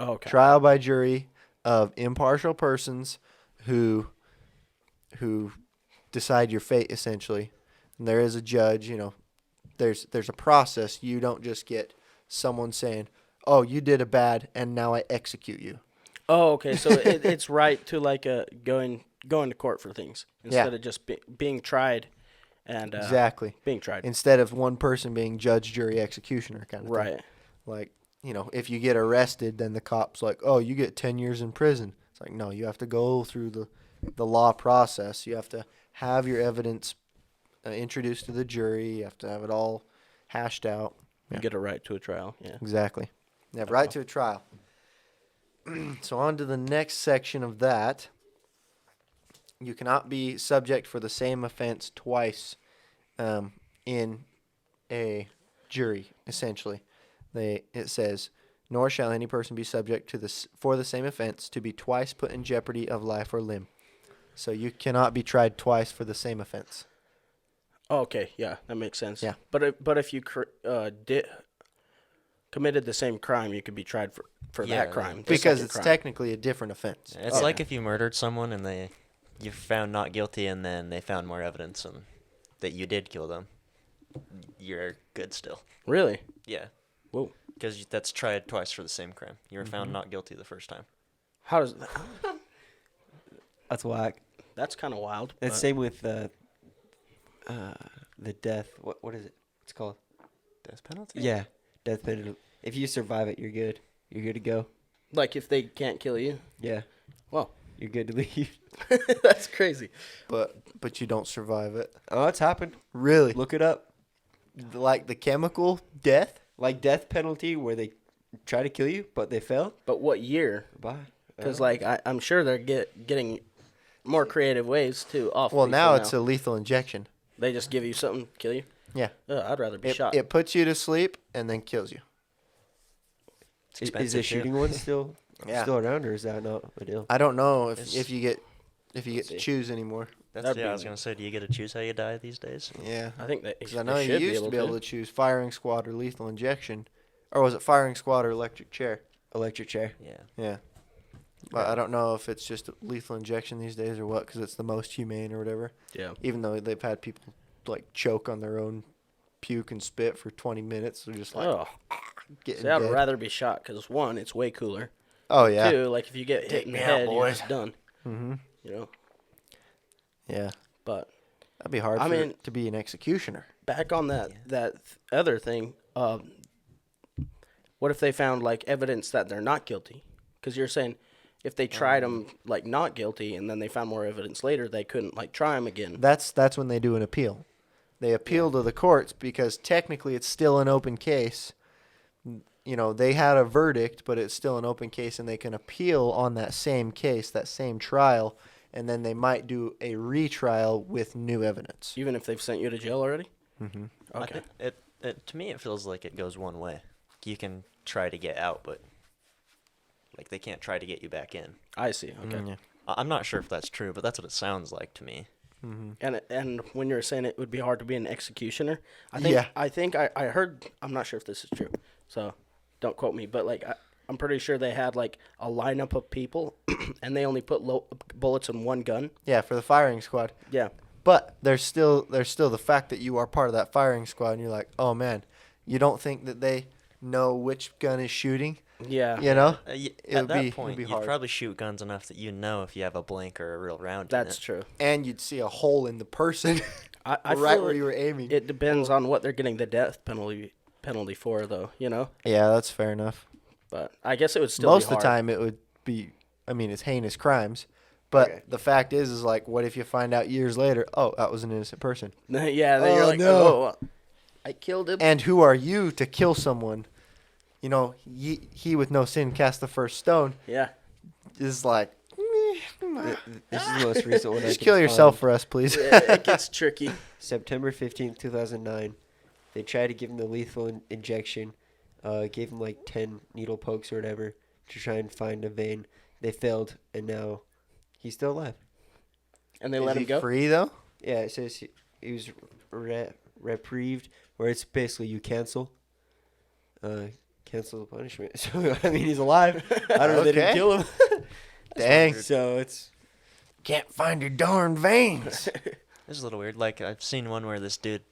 Oh, okay. Trial by jury of impartial persons who decide your fate, essentially. And there is a judge, there's a process. You don't just get someone saying, oh, you did a bad and now I execute you. Oh, okay. So it's right to like going to court for things instead Yeah. of just being tried and Exactly. being tried. Instead of one person being judge, jury, executioner kind of thing. Right. Like, if you get arrested, then the cop's like, oh, you get 10 years in prison. It's like, no, you have to go through the law process. You have to have your evidence introduced to the jury. You have to have it all hashed out. You get a right to a trial. Yeah. Exactly. You have right to a trial. So on to the next section of that. You cannot be subject for the same offense twice in a jury, essentially. It says, nor shall any person be subject for the same offense to be twice put in jeopardy of life or limb. So you cannot be tried twice for the same offense. Oh, okay. Yeah, that makes sense. Yeah. But if you committed the same crime, you could be tried for Yeah, that crime. the Because second it's crime. technically a different offense. It's Oh. like if you murdered someone and you found not guilty and then they found more evidence and that you did kill them. You're good still. Really? Yeah. Whoa. Because that's tried twice for the same crime. You were found not guilty the first time. How does That's whack. that's kind of wild. It's but- same with the death. What is it? It's called. Death penalty? Yeah, death penalty. If you survive it, you're good. You're good to go. Like if they can't kill you. Yeah. Well, You're good to leave. that's crazy. But you don't survive it. Oh, it's happened. Really? Look it up. Like the chemical death? Like death penalty, where they try to kill you, but they fail. But what year? Bye. Because like I'm sure they're getting more creative ways to off. Well, people now it's a lethal injection. they just give you something, kill you. Yeah. I'd rather be It, shot. it puts you to sleep and then kills you. It's Is expensive the too. shooting one still Yeah. still around, or is that not a deal? I don't know It's- if you get to see. choose anymore. That's, That'd yeah, I be- was gonna say, do you get to choose how you die these days? Yeah. I think that Because I know you should used to be able to choose firing squad or lethal injection. Or was it firing squad or electric chair? Electric chair. Yeah. Yeah. But I don't know if it's just lethal injection these days or what, because it's the most humane or whatever. Yeah. Even though they've had people like choke on their own puke and spit for 20 minutes, they're just like Oh, getting see, I'd dead. rather be shot because one, it's way cooler. Oh yeah. Two, like if you get hit Take in the me out, head, you're boys. just done. Mm-hmm. You know. Yeah. But That'd be hard I mean- to be an executioner. back on that other thing, what if they found like evidence that they're not guilty? Because you're saying if they tried them like not guilty and then they found more evidence later, they couldn't like try them again. That's when they do an appeal. They appeal to the courts because technically it's still an open case. You know, they had a verdict, but it's still an open case, and they can appeal on that same case, that same trial, and then they might do a retrial with new evidence. Even if they've sent you to jail already. Mm-hmm. I Okay. think it to me it feels like it goes one way. You can try to get out, but like they can't try to get you back in. I see. Okay. Yeah. I'm not sure if that's true, but that's what it sounds like to me. Mm-hmm. And when you're saying it would be hard to be an executioner, Yeah. I think I heard, I'm not sure if this is true, so don't quote me, but like I'm pretty sure they had like a lineup of people, and they only put bullets in one gun. Yeah, for the firing squad. Yeah. But there's still the fact that you are part of that firing squad, and you're like, oh man, you don't think that they know which gun is shooting? Yeah. You know? At It'd that be point, you'd hard. probably shoot guns enough that you know if you have a blank or a real round. That's in it. true. And you'd see a hole in the person I right feel where like you were aiming. it depends on what they're getting the death penalty for, though. You know. Yeah, that's fair enough. But I guess it would still Most be of the hard. time, it would be. I mean, it's heinous crimes, but Okay. the fact is like, what if you find out years later? Oh, that was an innocent person. Yeah. Then you're Oh, like, no. oh, I killed him. And who are you to kill someone? You know, he with no sin cast the first stone. Yeah. Is like, This is the most recent one. I just can kill yourself find. for us, please. It gets tricky. September 15th, 2009. They tried to give him the lethal injection. Gave him like 10 needle pokes or whatever to try and find a vein. They failed, and now he's still alive. And they Is let he him go. free though? Yeah, it says he was reprieved, where it's basically you cancel the punishment. So, I mean, he's alive. I don't know, they didn't Okay. kill him. Dang. So it's... Can't find your darn veins. This is a little weird. Like I've seen one where this dude,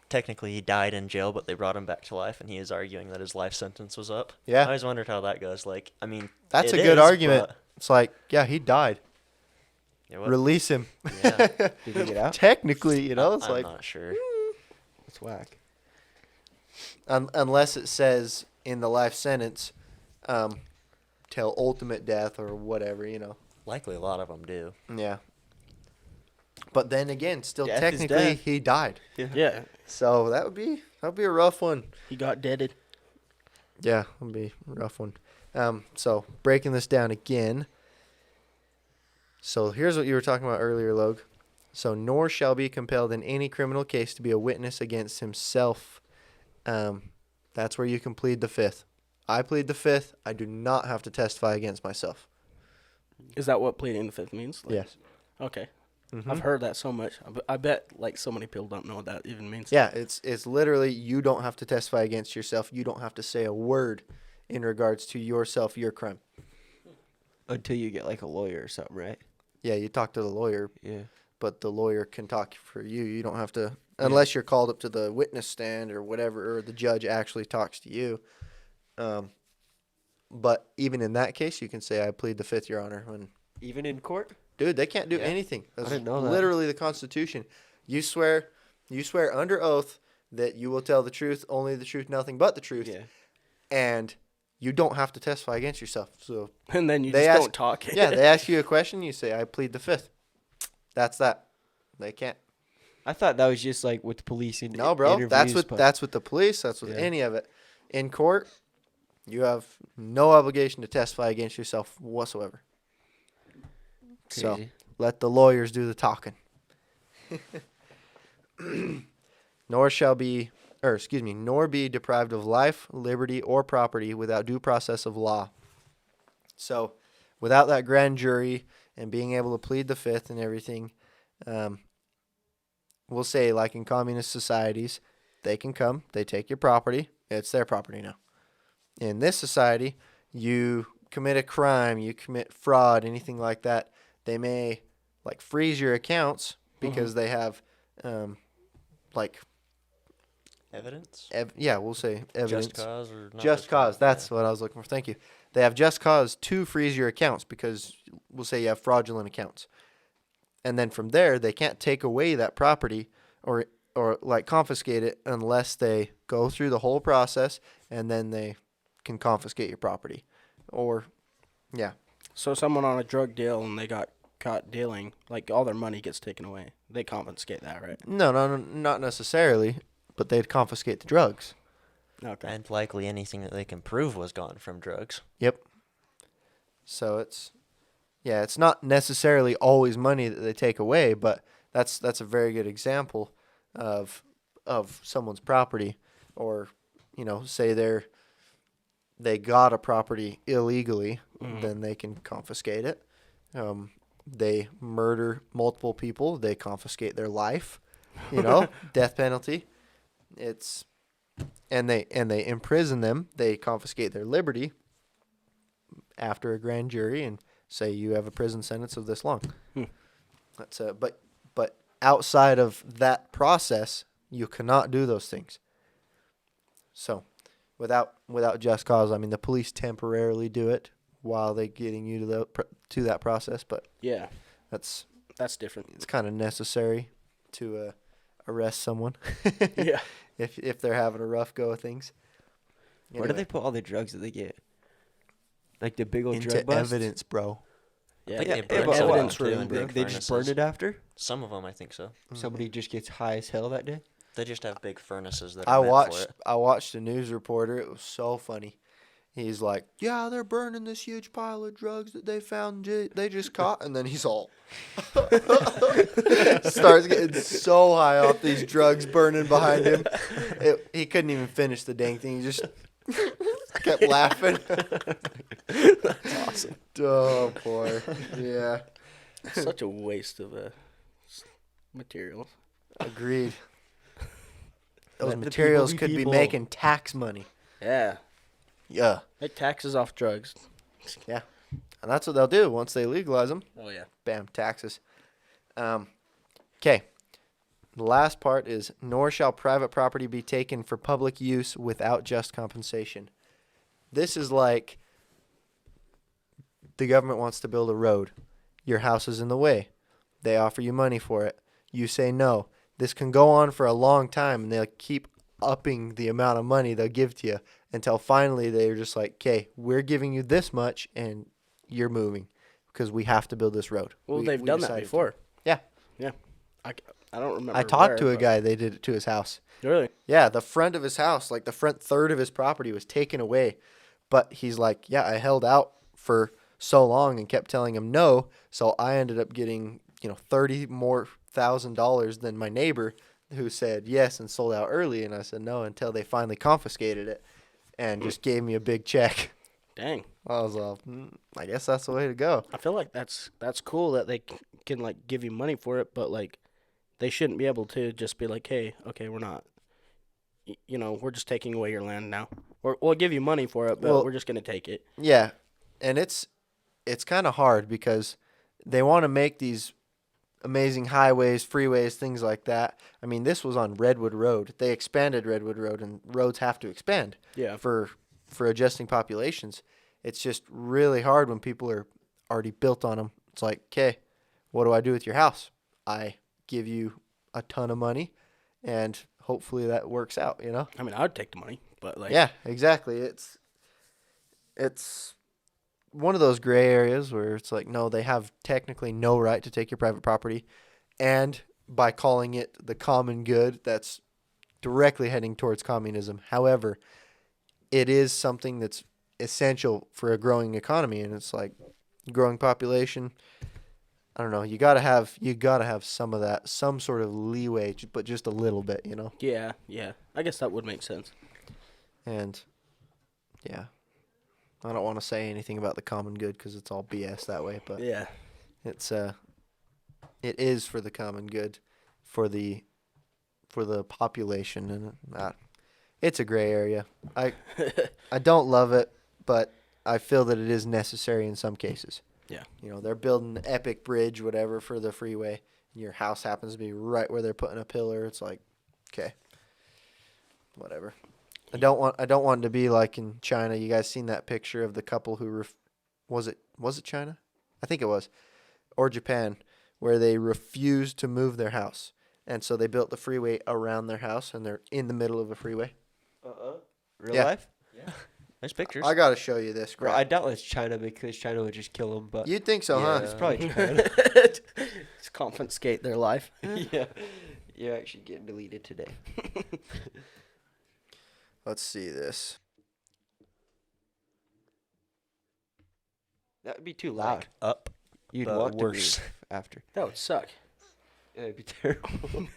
technically he died in jail, but they brought him back to life, and he is arguing that his life sentence was up. I Yeah, always wondered how that goes. Like, I mean, that's a it good is, argument. but- It's like, yeah, he died. Yeah, what- Release him. yeah, Did he get out? Technically, you know, it's I'm like not sure. It's whack. unless it says in the life sentence, till ultimate death or whatever, you know. Likely a lot of them do. Yeah. But then again, still Death is technically death. he died. Yeah. So that would be a rough one. He got deaded. Yeah, that'd be a rough one. So breaking this down again. So here's what you were talking about earlier, Logue. So nor shall be compelled in any criminal case to be a witness against himself. That's where you can plead the fifth. I plead the fifth. I do not have to testify against myself. Is that what pleading the fifth means? Like- Yes. Okay. Mhm. I've heard that so much. I bet like so many people don't know what that even means. Yeah, it's literally you don't have to testify against yourself. You don't have to say a word in regards to yourself, your crime. Until you get like a lawyer or something, right? Yeah, you talk to the lawyer, Yeah. but the lawyer can talk for you. You don't have to, unless you're called up to the witness stand or whatever, or the judge actually talks to you. But even in that case, you can say, I plead the fifth, Your Honor. When, Even in court? dude, they can't do Yeah. anything. That's didn't know that. literally the Constitution. You swear under oath that you will tell the truth, only the truth, nothing but the truth. Yeah. And you don't have to testify against yourself. So And then you They just ask- don't talk. yeah, they ask you a question, you say, I plead the fifth. That's that. They can't. I thought that was just like with the police and No, bro. That's interviews, what that's with the police. That's with Yeah. any of it. In court, you have no obligation to testify against yourself whatsoever. So Crazy. let the lawyers do the talking. nor be deprived of life, liberty, or property without due process of law. So, without that grand jury and being able to plead the fifth and everything, we'll say, like in communist societies, they can come, they take your property, it's their property now. In this society, you commit a crime, you commit fraud, anything like that, they may like freeze your accounts because they have like Evidence? we'll say evidence. Just cause or not Just cause. That's what I was looking for. Thank you. They have just cause to freeze your accounts because we'll say you have fraudulent accounts. And then from there, they can't take away that property or like confiscate it unless they go through the whole process and then they can confiscate your property. Or, yeah. So someone on a drug deal and they got caught dealing, like all their money gets taken away. They confiscate that, right? No, not necessarily, but they'd confiscate the drugs. Okay. And likely anything that they can prove was gone from drugs. Yep. So it's not necessarily always money that they take away, but that's a very good example of someone's property, or say they got a property illegally, then they can confiscate it. They murder multiple people, they confiscate their life, death penalty. And they imprison them, they confiscate their liberty after a grand jury and say you have a prison sentence of this long. That's but outside of that process, you cannot do those things. So, without just cause, I mean the police temporarily do it while they're getting you to that process, but Yeah, that's different. it's kind of necessary to arrest someone. Yeah. if they're having a rough go of things. Where do they put all the drugs that they get? Like the big old into drug busts? evidence, bro? Yeah, Like yeah, they but burn but some of evidence them, too, room, in bro. big They just burn furnaces. it after? Some of them, I think so. Somebody just gets high as hell that day? They just have big furnaces that I are meant for it. watched a news reporter. It was so funny. He's like, "Yeah, they're burning this huge pile of drugs that they found. They just caught," and then he's all starts getting so high off these drugs burning behind him. He couldn't even finish the dang thing. He just kept laughing. That's awesome. Oh boy, yeah, Such a waste of materials. agreed. Those Let the materials people be could be people. making tax money. Yeah. Yeah, Make taxes off drugs. and that's what they'll do once they legalize them. Oh, yeah. Bam, taxes. Okay. The last part is, nor shall private property be taken for public use without just compensation. This is like the government wants to build a road. Your house is in the way. They offer you money for it. You say no. This can go on for a long time, and they'll keep upping the amount of money they'll give to you until finally they're just like, okay, we're giving you this much, and you're moving because we have to build this road. Well, We they've done that decided to. before. Yeah. Yeah. I don't remember. I talked to where, a guy, they did it to his house. but- Really? Yeah, the front of his house, like the front third of his property was taken away. But he's like, yeah, I held out for so long and kept telling him no. So I ended up getting, $30,000 more than my neighbor who said yes and sold out early. And I said no until they finally confiscated it and just gave me a big check. Dang. I was like, I guess that's the way to go. I feel like that's cool that they can like give you money for it, but like they shouldn't be able to just be like, hey, okay, we're not, we're just taking away your land now. We'll give you money for it, but Well- we're just gonna take it. Yeah, and it's kind of hard because they want to make these amazing highways, freeways, things like that. I mean, this was on Redwood Road. They expanded Redwood Road, and roads have to expand Yeah. for adjusting populations. It's just really hard when people are already built on them. It's like, okay, what do I do with your house? I give you a ton of money, and hopefully that works out, I mean, I'd take the money, but like, Yeah, exactly. It's one of those gray areas where it's like, no, they have technically no right to take your private property. And by calling it the common good, that's directly heading towards communism. However, it is something that's essential for a growing economy. And it's like growing population. I don't know. You gotta have some of that, some sort of leeway, but just a little bit, you know. Yeah. I guess that would make sense. And yeah, I don't want to say anything about the common good because it's all BS that way. But Yeah. it is for the common good, for the population, and it's a gray area. I don't love it, but I feel that it is necessary in some cases. Yeah. You know, they're building an epic bridge, whatever, for the freeway, and your house happens to be right where they're putting a pillar. It's like, okay, whatever. I don't want it to be like in China. You guys seen that picture of the couple who was it China? I think it was, or Japan, where they refused to move their house, and so they built the freeway around their house, and they're in the middle of a freeway. Real Yeah. life? There's pictures. I gotta show you this. Bro, Crap. I doubt it's China because China would just kill them. But You'd think so, huh? it's probably China. Just confiscate their life. Yeah, you're actually getting deleted today. Let's see this. That would be too loud. Like up. You'd but want worse. to move after. That would suck. It'd be terrible.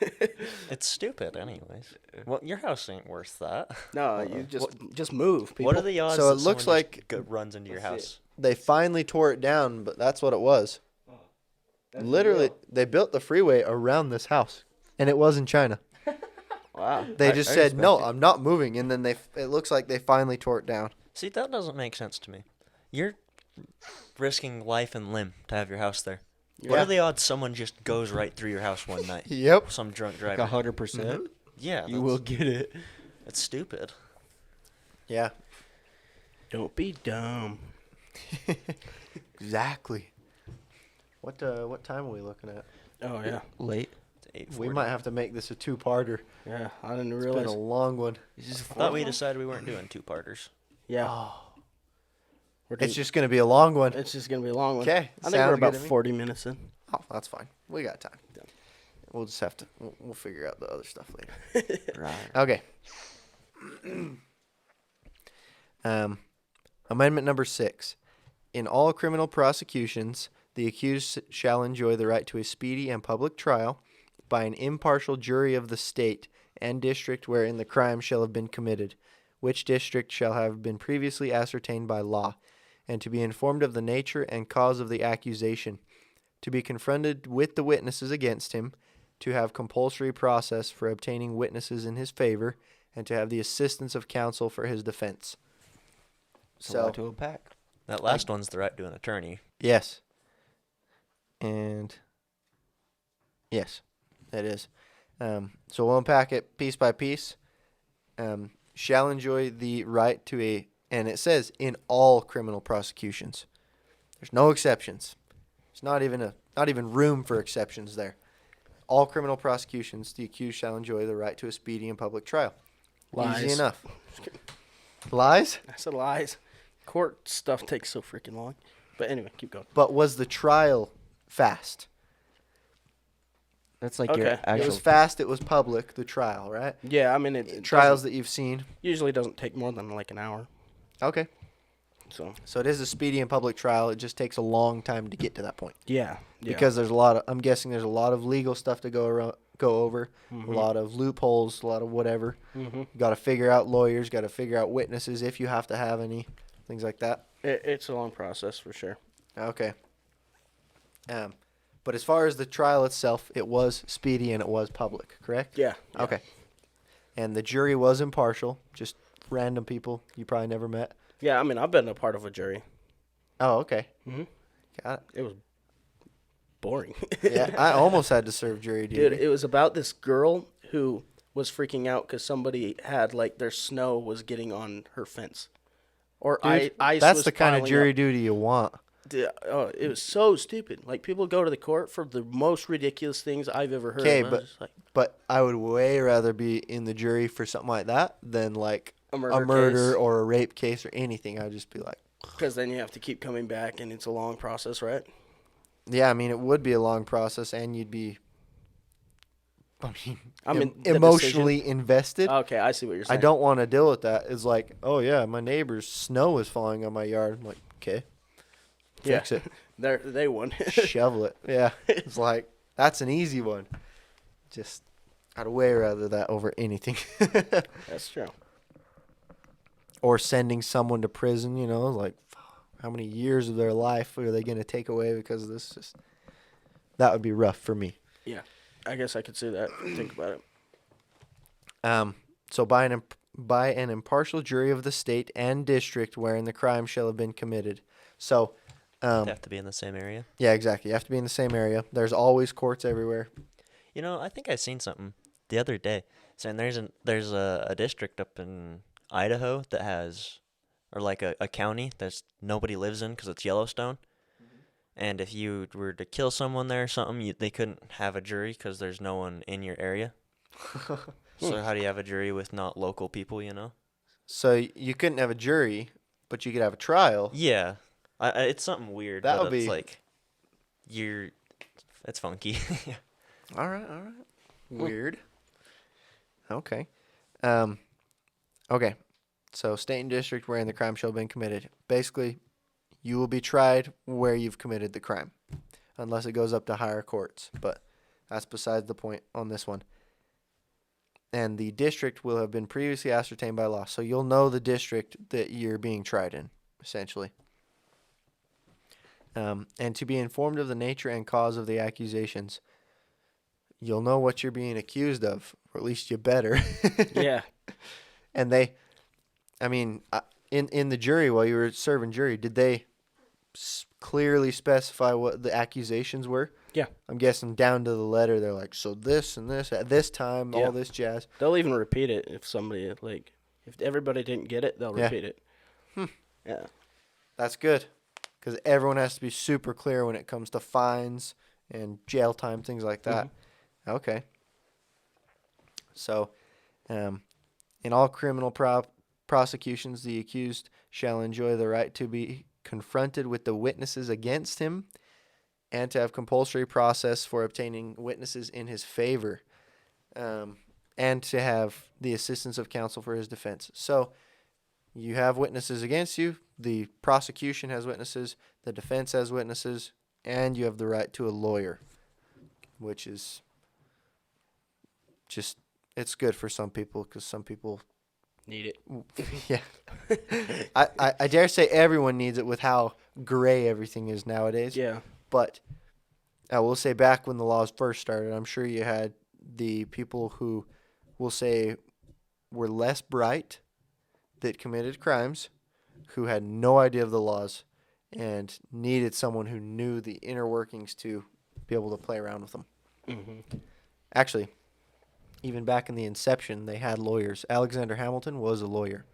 It's stupid, anyways. Well, your house ain't worth that. No, you just move. People. What are the odds? So that it looks someone just like- runs into your Let's see house. They finally tore it down, but that's what it was. Literally, they built the freeway around this house, and it was in China. Wow. They I just said, respect "No, it. I'm not moving," and then it looks like they finally tore it down. See, that doesn't make sense to me. You're risking life and limb to have your house there. What Yeah. are the odds someone just goes right through your house one night? Yep. Some drunk Like driver. 100%. Yeah, You will get it. It's stupid. Yeah. Don't be dumb. Exactly. What time are we looking at? Oh yeah, Late. It's We 8:40. might have to make this a two-parter. yeah. I didn't It's realize. been a long one. This is I thought we decided we weren't doing two-parters. Yeah, Oh, we're it's doing- just gonna be a long one. It's just gonna be a long one. 'Kay, I think sounds we're good about to me. 40 minutes in. Oh, that's fine. We got time. Yeah. We'll just have to. We'll figure out the other stuff later. right. Okay. Amendment number 6. In all criminal prosecutions, the accused shall enjoy the right to a speedy and public trial by an impartial jury of the state and district wherein the crime shall have been committed, which district shall have been previously ascertained by law, and to be informed of the nature and cause of the accusation, to be confronted with the witnesses against him, to have compulsory process for obtaining witnesses in his favor, and to have the assistance of counsel for his defense. It's a lot to unpack. That last one's the right to an attorney. Yes. And yes, that is. So we'll unpack it piece by piece. Shall enjoy the right to a, and it says in all criminal prosecutions. There's no exceptions. There's not even room for exceptions there. All criminal prosecutions, the accused shall enjoy the right to a speedy and public trial. Lies. Easy enough. Lies? I said lies. Court stuff takes so freaking long. But anyway, keep going. But was the trial fast? That's like Okay. your It actual. It was fast. It was public. The trial, right? Yeah, I mean it Trials doesn't- that you've seen. usually doesn't take more than like an hour. Okay. So So it is a speedy and public trial. It just takes a long time to get to that point yeah, because there's a lot of. I'm guessing there's a lot of legal stuff to go over. A lot of loopholes. A lot of whatever. Got to figure out lawyers. Got to figure out witnesses if you have to have any. Things like that. it's a long process for sure. Okay. But as far as the trial itself, it was speedy and it was public, correct? Yeah. Okay. And the jury was impartial, just random people you probably never met. Yeah, I mean I've been a part of a jury. Oh, okay. Mhm. Got It was boring. it. Yeah, I almost had to serve jury duty. Dude, it was about this girl who was freaking out because somebody had like their snow was getting on her fence, or Dude, ice. that's was the kind of piling jury up. duty you want. Dude, oh, it was so stupid. Like people go to the court for the most ridiculous things I've ever heard. Okay, of. I was just like, but I would way rather be in the jury for something like that than like a a murder, murder case, or a rape case or anything. I'd just be like, because then you have to keep coming back, and it's a long process, right? yeah, I mean, it would be a long process and you'd be, I mean, the emotionally invested. Okay, I see what you're saying. I don't want to deal with that. It's like, oh yeah, my neighbor's snow is falling on my yard. I'm like, okay. fix it. They won. Shovel it. Yeah. It's like, that's an easy one. Just, I'd way rather that over anything. That's true. Or sending someone to prison, like, how many years of their life are they going to take away because of this? That would be rough for me. Yeah, I guess I could see that. Think about it. So by an impartial jury of the state and district wherein the crime shall have been committed. So, They have to be in the same area. yeah, exactly. You have to be in the same area. There's always courts everywhere. I think I seen something the other day saying there's a district up in Idaho that has, or like a county that's nobody lives in because it's Yellowstone. And if you were to kill someone there or something, they couldn't have a jury because there's no one in your area. So how do you have a jury with not local people, So you couldn't have a jury, but you could have a trial. Yeah. It's something weird. That but would it's be- like, it's funky. All right. Weird. Okay. Okay. So state and district wherein the crime shall have been committed. Basically, you will be tried where you've committed the crime, unless it goes up to higher courts. But that's besides the point on this one. And the district will have been previously ascertained by law. So you'll know the district that you're being tried in, essentially. And to be informed of the nature and cause of the accusations. You'll know what you're being accused of, or at least you better. Yeah. And in the jury, while you were serving jury, did they clearly specify what the accusations were? Yeah. I'm guessing down to the letter, they're like, so this and this, at this time, Yeah. all this jazz. They'll even repeat it if somebody, if everybody didn't get it, they'll Yeah. repeat it. Yeah. That's good, because everyone has to be super clear when it comes to fines and jail time, things like that. Okay. So, in all criminal prosecutions, the accused shall enjoy the right to be confronted with the witnesses against him and to have compulsory process for obtaining witnesses in his favor, and to have the assistance of counsel for his defense. So, you have witnesses against you, the prosecution has witnesses, the defense has witnesses, and you have the right to a lawyer, which is just, it's good for some people, because some people, Need it. yeah. I dare say everyone needs it with how gray everything is nowadays. Yeah. But I will say back when the laws first started, I'm sure you had the people who will say were less bright that committed crimes, who had no idea of the laws and needed someone who knew the inner workings to be able to play around with them. Mm-hmm. Actually, even back in the inception, they had lawyers. Alexander Hamilton was a lawyer.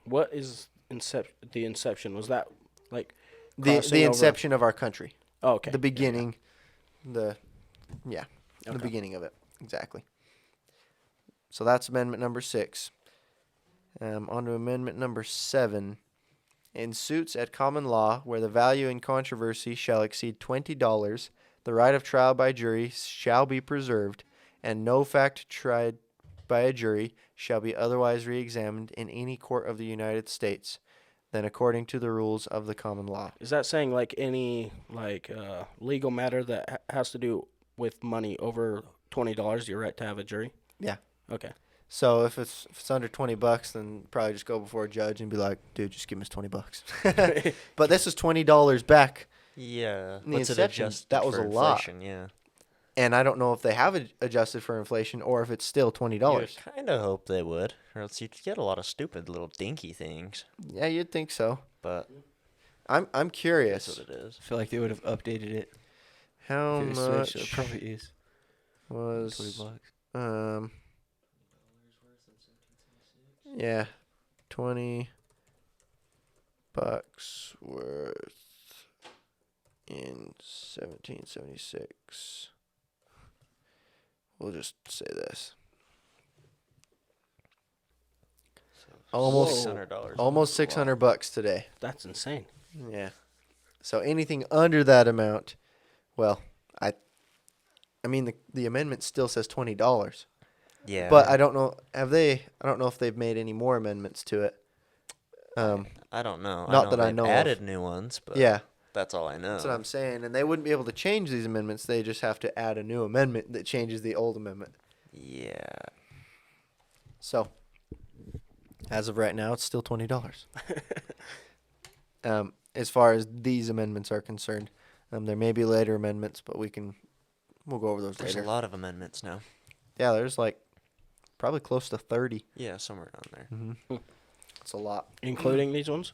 What is the inception? Was that The crossing over- inception of our country. Oh, okay. The beginning. The Okay. beginning of it. Exactly. So that's amendment number 6. On to amendment number 7. In suits at common law where the value in controversy shall exceed $20, the right of trial by jury shall be preserved, and no fact tried by a jury shall be otherwise re-examined in any court of the United States than according to the rules of the common law. Is that saying any legal matter that has to do with money over $20, you're right to have a jury? Yeah. Okay. So if it's under $20, then probably just go before a judge and be like, dude, just give me $20. But this is $20 back. Yeah. In the What's it inception, adjusted that was for a lot. inflation? Yeah. And I don't know if they have adjusted for inflation or if it's still $20. You would kind of hope they would, or else you'd get a lot of stupid little dinky things. Yeah, you'd think so. But I'm that's curious. what it is. I feel like they would have updated it. How If it was much switched, it probably is was 20 bucks. yeah, $20 worth in 1776. We'll just say this. Almost $600. almost $600 today. That's insane. Yeah. So anything under that amount, well, I mean the amendment still says $20. Yeah. But I don't know, I don't know if they've made any more amendments to it. I don't know. Not I know that I they've know of. added new ones, but Yeah. That's all I know. That's what I'm saying. And they wouldn't be able to change these amendments. They just have to add a new amendment that changes the old amendment. Yeah. So, as of right now, it's still $20. As far as these amendments are concerned, there may be later amendments, but we'll go over those There's later. a lot of amendments now. Yeah, there's like probably close to 30. Yeah, somewhere around there. Mm-hmm. It's a lot. Including these ones?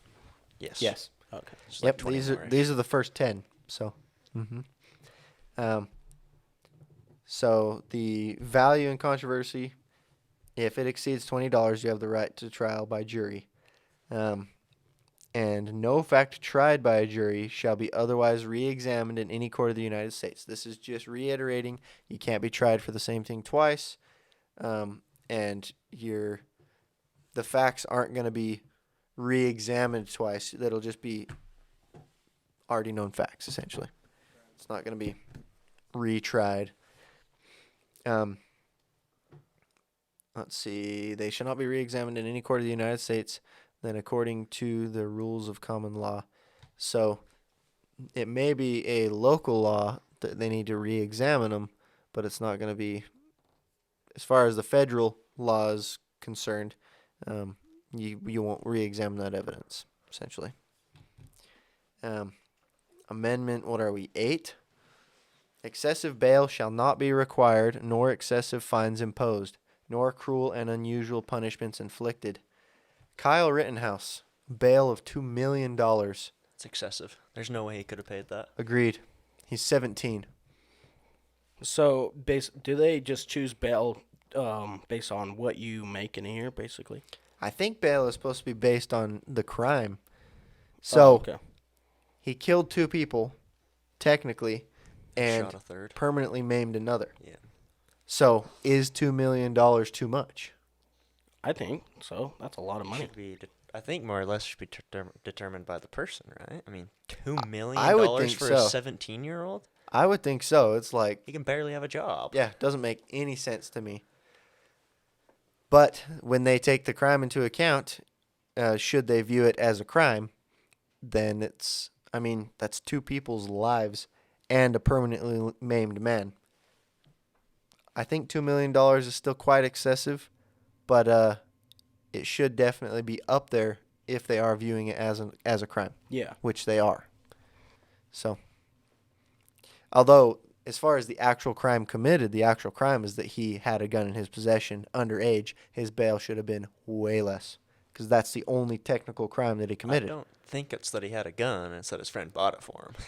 Yes. Yes. Okay. It's Yep. 20 These are more-ish. these are the first 10. So. So the value in controversy, if it exceeds $20, you have the right to trial by jury. And no fact tried by a jury shall be otherwise re-examined in any court of the United States. This is just reiterating you can't be tried for the same thing twice, and the facts aren't going to be re-examined twice. That'll just be already known facts, essentially. It's not going to be retried. Let's see. They shall not be re-examined in any court of the United States than according to the rules of common law. So it may be a local law that they need to re-examine them, but it's not going to be, as far as the federal law is concerned, you won't re-examine that evidence, essentially. Amendment, what are we, 8? Excessive bail shall not be required, nor excessive fines imposed, nor cruel and unusual punishments inflicted. Kyle Rittenhouse, bail of $2 million. It's excessive. There's no way he could have paid that. Agreed. He's 17. So, do they just choose bail based on what you make in a year, basically? I think bail is supposed to be based on the crime. So, okay. he killed 2 people, technically, and Shot a third. permanently maimed another. Yeah. So, is $2 million too much? I think so. That's a lot of money. Should be, I think more or less should be determined by the person, right? I mean, $2 million I would think for so. a 17-year-old? I would think so. It's like, He can barely have a job. yeah, doesn't make any sense to me. But when they take the crime into account, should they view it as a crime, then that's 2 people's lives and a permanently maimed man. I think $2 million is still quite excessive, but it should definitely be up there if they are viewing it as a crime, Yeah. which they are. So, although as far as the actual crime committed, the actual crime is that he had a gun in his possession underage. His bail should have been way less because that's the only technical crime that he committed. I don't think it's that he had a gun. It's that his friend bought it for him.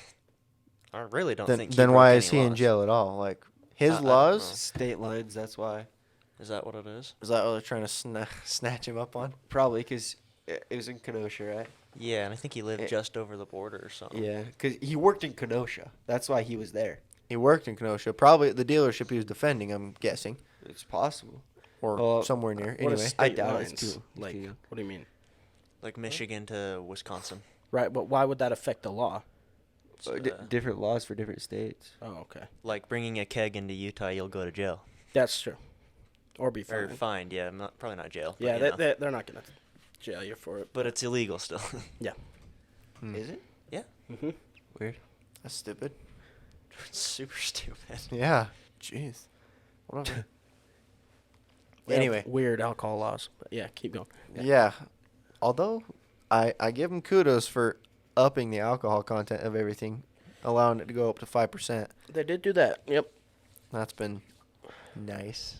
I really don't Then, think. then broke why any is he in laws. jail at all? Like his I don't laws? know. State lines, that's why. Is that what it is? Is that what they're trying to snatch him up on? Probably because it was in Kenosha, right? Yeah, and I think he lived Eh. just over the border or something. Yeah, because he worked in Kenosha. That's why he was there. He worked in Kenosha, probably at the dealership he was defending, I'm guessing, It's possible. or somewhere near. What Anyway, is I state doubt lines? it's too. Like, too young. what do you mean? Like Michigan to Wisconsin. Right, but why would that affect the law? It's, Different laws for different states. Oh, okay. like bringing a keg into Utah, you'll go to jail. That's true. Or be Or fined. fined, yeah. Probably not jail. But, Yeah, you know. they're not going to jail you for it. But it's illegal still. Yeah. Is it? Mm-hmm. Weird. that's stupid. It's super stupid. Yeah, jeez. Whatever. Anyway, Weird alcohol laws. But yeah, keep going. yeah. Although I give him kudos for upping the alcohol content of everything, allowing it to go up to 5%. They did do that. Yep. That's been nice.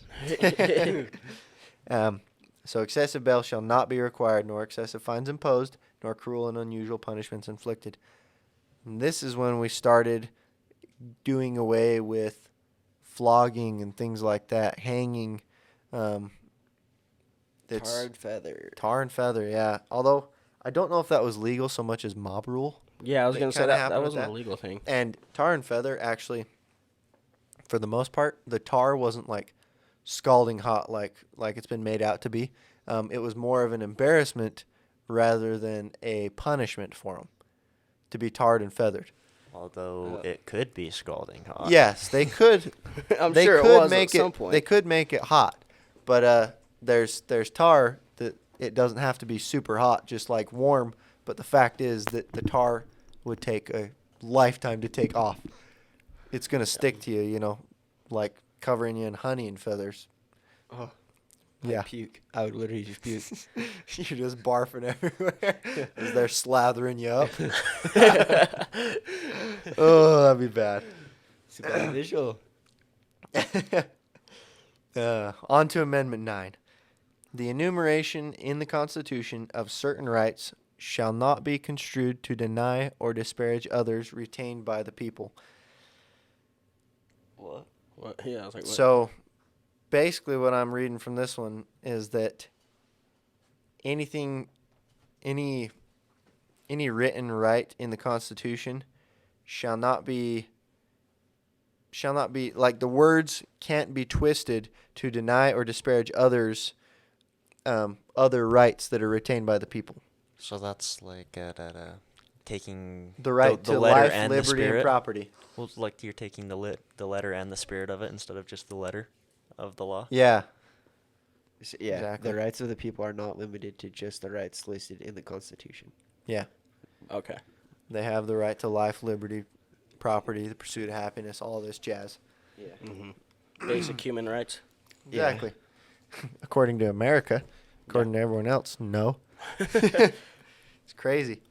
So excessive bail shall not be required, nor excessive fines imposed, nor cruel and unusual punishments inflicted. And this is when we started doing away with flogging and things like that, hanging. Tar and feather. Tar and feather, yeah. Although I don't know if that was legal so much as mob rule. Yeah, I was They going to say kinda that happened with wasn't that. a legal thing. And tar and feather, actually, for the most part, the tar wasn't like scalding hot like it's been made out to be. It was more of an embarrassment rather than a punishment for them to be tarred and feathered. Although it could be scalding hot. Yes, they could. I'm they sure it could was make at some it. point. They could make it hot, but there's tar that it doesn't have to be super hot, just like warm. But the fact is that the tar would take a lifetime to take off. It's gonna stick to you, you know, like covering you in honey and feathers. Oh, Yeah. I'd puke. I would literally just puke. You're just barfing everywhere as they're slathering you up. Oh, that'd be bad. It's a bad visual. On to Amendment 9. The enumeration in the Constitution of certain rights shall not be construed to deny or disparage others retained by the people. What? What? Yeah, I was like, what? So, basically what I'm reading from this one is that any written right in the Constitution shall not be like the words can't be twisted to deny or disparage others other rights that are retained by the people. So that's like taking The right to letter life, and the liberty, and spirit. property. Well, like you're taking the letter and the spirit of it instead of just the letter of the law. Yeah. Yeah, Exactly. the rights of the people are not limited to just the rights listed in the Constitution. Yeah. Okay. They have the right to life, liberty, property, the pursuit of happiness, all this jazz. Yeah. Mm-hmm. Basic human rights. Yeah. Exactly. According to America, according to everyone else, no. It's crazy.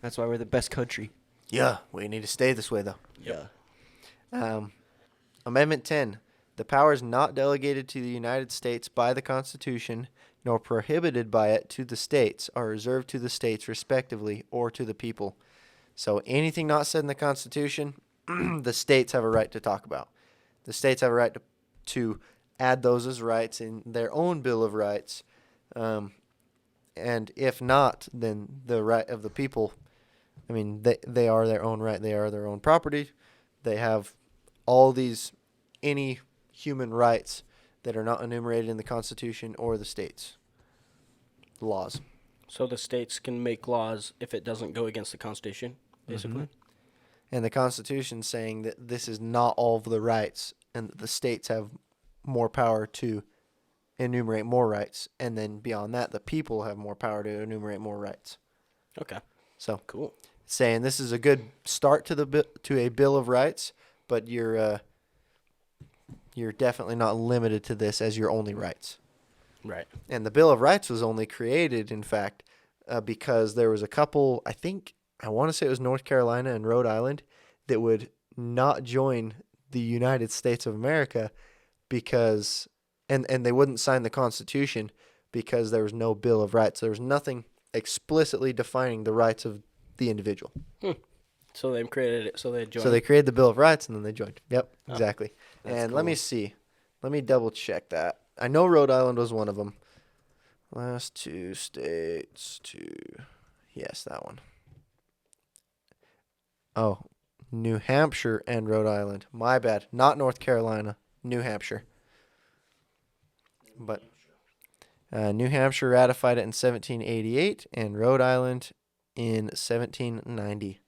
That's why we're the best country. Yeah, we need to stay this way, though. Yep. Amendment 10. The powers not delegated to the United States by the Constitution, nor prohibited by it to the states, are reserved to the states respectively, or to the people. So anything not said in the Constitution, the states have a right to talk about. The states have a right to add those as rights in their own Bill of Rights. And if not, then the right of the people, I mean, they are their own right. They are their own property. They have all these, any human rights that are not enumerated in the Constitution or the states' laws. So the states can make laws if it doesn't go against the Constitution, basically. And the Constitution saying that this is not all of the rights, and that the states have more power to enumerate more rights, and then beyond that, the people have more power to enumerate more rights. Okay. So, Cool. saying this is a good start to a Bill of Rights, but you're definitely not limited to this as your only rights. Right. And the Bill of Rights was only created, in fact, because there was a couple, I want to say it was North Carolina and Rhode Island, that would not join the United States of America because, and they wouldn't sign the Constitution because there was no Bill of Rights. There was nothing explicitly defining the rights of the individual. So they created it. So they joined. So they created the Bill of Rights and then they joined. Yep, Oh, exactly. that's And let me cool. see. Let me double check that. I know Rhode Island was one of them. Last two states to... Yes, that one. Oh, New Hampshire and Rhode Island. My bad. Not North Carolina. New Hampshire. But New Hampshire ratified it in 1788 and Rhode Island in 1790.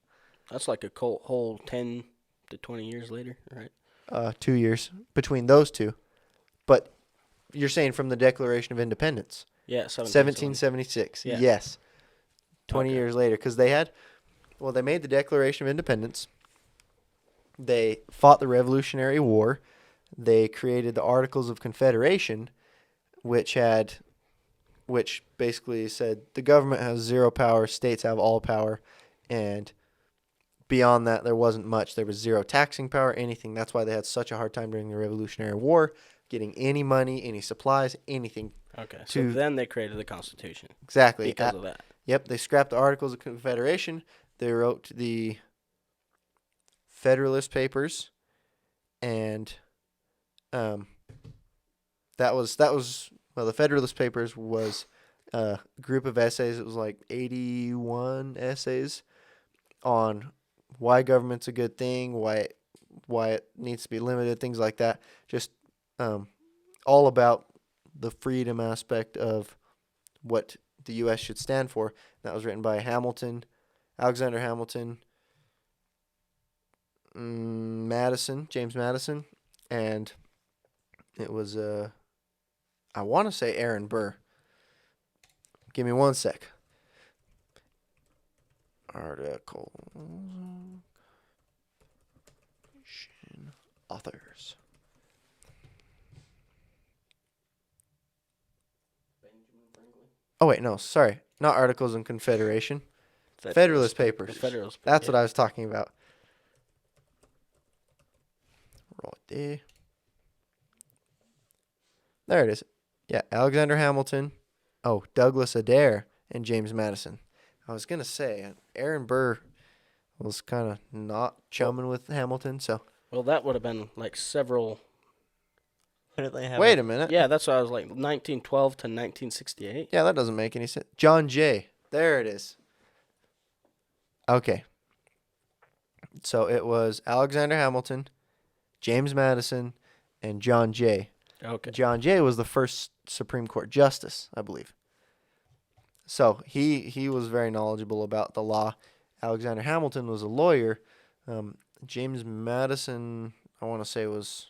That's like a whole 10 to 20 years later, right? 2 years between those two. But you're saying from the Declaration of Independence. Yeah, 1776. Yeah. Yes. 20 Okay. years later. Because they made the Declaration of Independence. They fought the Revolutionary War. They created the Articles of Confederation, which basically said the government has zero power, states have all power, and beyond that, there wasn't much. There was zero taxing power, anything. That's why they had such a hard time during the Revolutionary War getting any money, any supplies, anything. Okay. So to- then they created the Constitution Exactly. because of that. Yep, they scrapped the Articles of Confederation. They wrote the Federalist Papers, and that was the Federalist Papers was a group of essays. It was like 81 essays on why government's a good thing, why it needs to be limited, things like that. Just all about the freedom aspect of what the U.S. should stand for. That was written by Alexander Hamilton, James Madison, and it was I want to say Aaron Burr. Give me one sec. Article. Authors. Oh, wait, no, sorry. Not Articles in Confederation. Federalist Papers. The Federalist. That's what I was talking about. Roll D. There it is. Yeah, Alexander Hamilton. Oh, Douglas Adair and James Madison. I was going to say, Aaron Burr was kind of not chumming with Hamilton, so. Well, that would have been like several. Why did they have Wait a minute. Yeah, that's what I was like, 1912 to 1968. Yeah, that doesn't make any sense. John Jay. There it is. Okay. So it was Alexander Hamilton, James Madison, and John Jay. Okay. John Jay was the first Supreme Court justice, I believe. So he was very knowledgeable about the law. Alexander Hamilton was a lawyer. James Madison, I want to say, was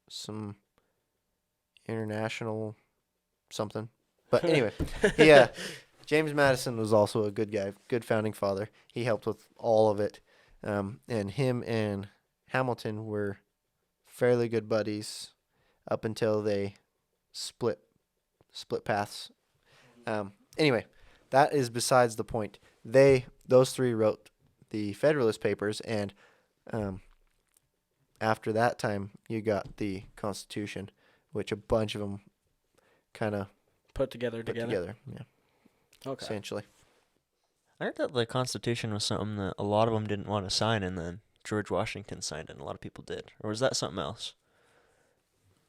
some international something. But anyway, James Madison was also a good guy, good founding father. He helped with all of it. And him and Hamilton were fairly good buddies up until they split paths. Anyway, that is besides the point. Those three wrote the Federalist Papers, and after that time, you got the Constitution, which a bunch of them kind of Put together. Yeah, Okay. essentially. I heard that the Constitution was something that a lot of them didn't want to sign, and then George Washington signed it, and a lot of people did. Or was that something else?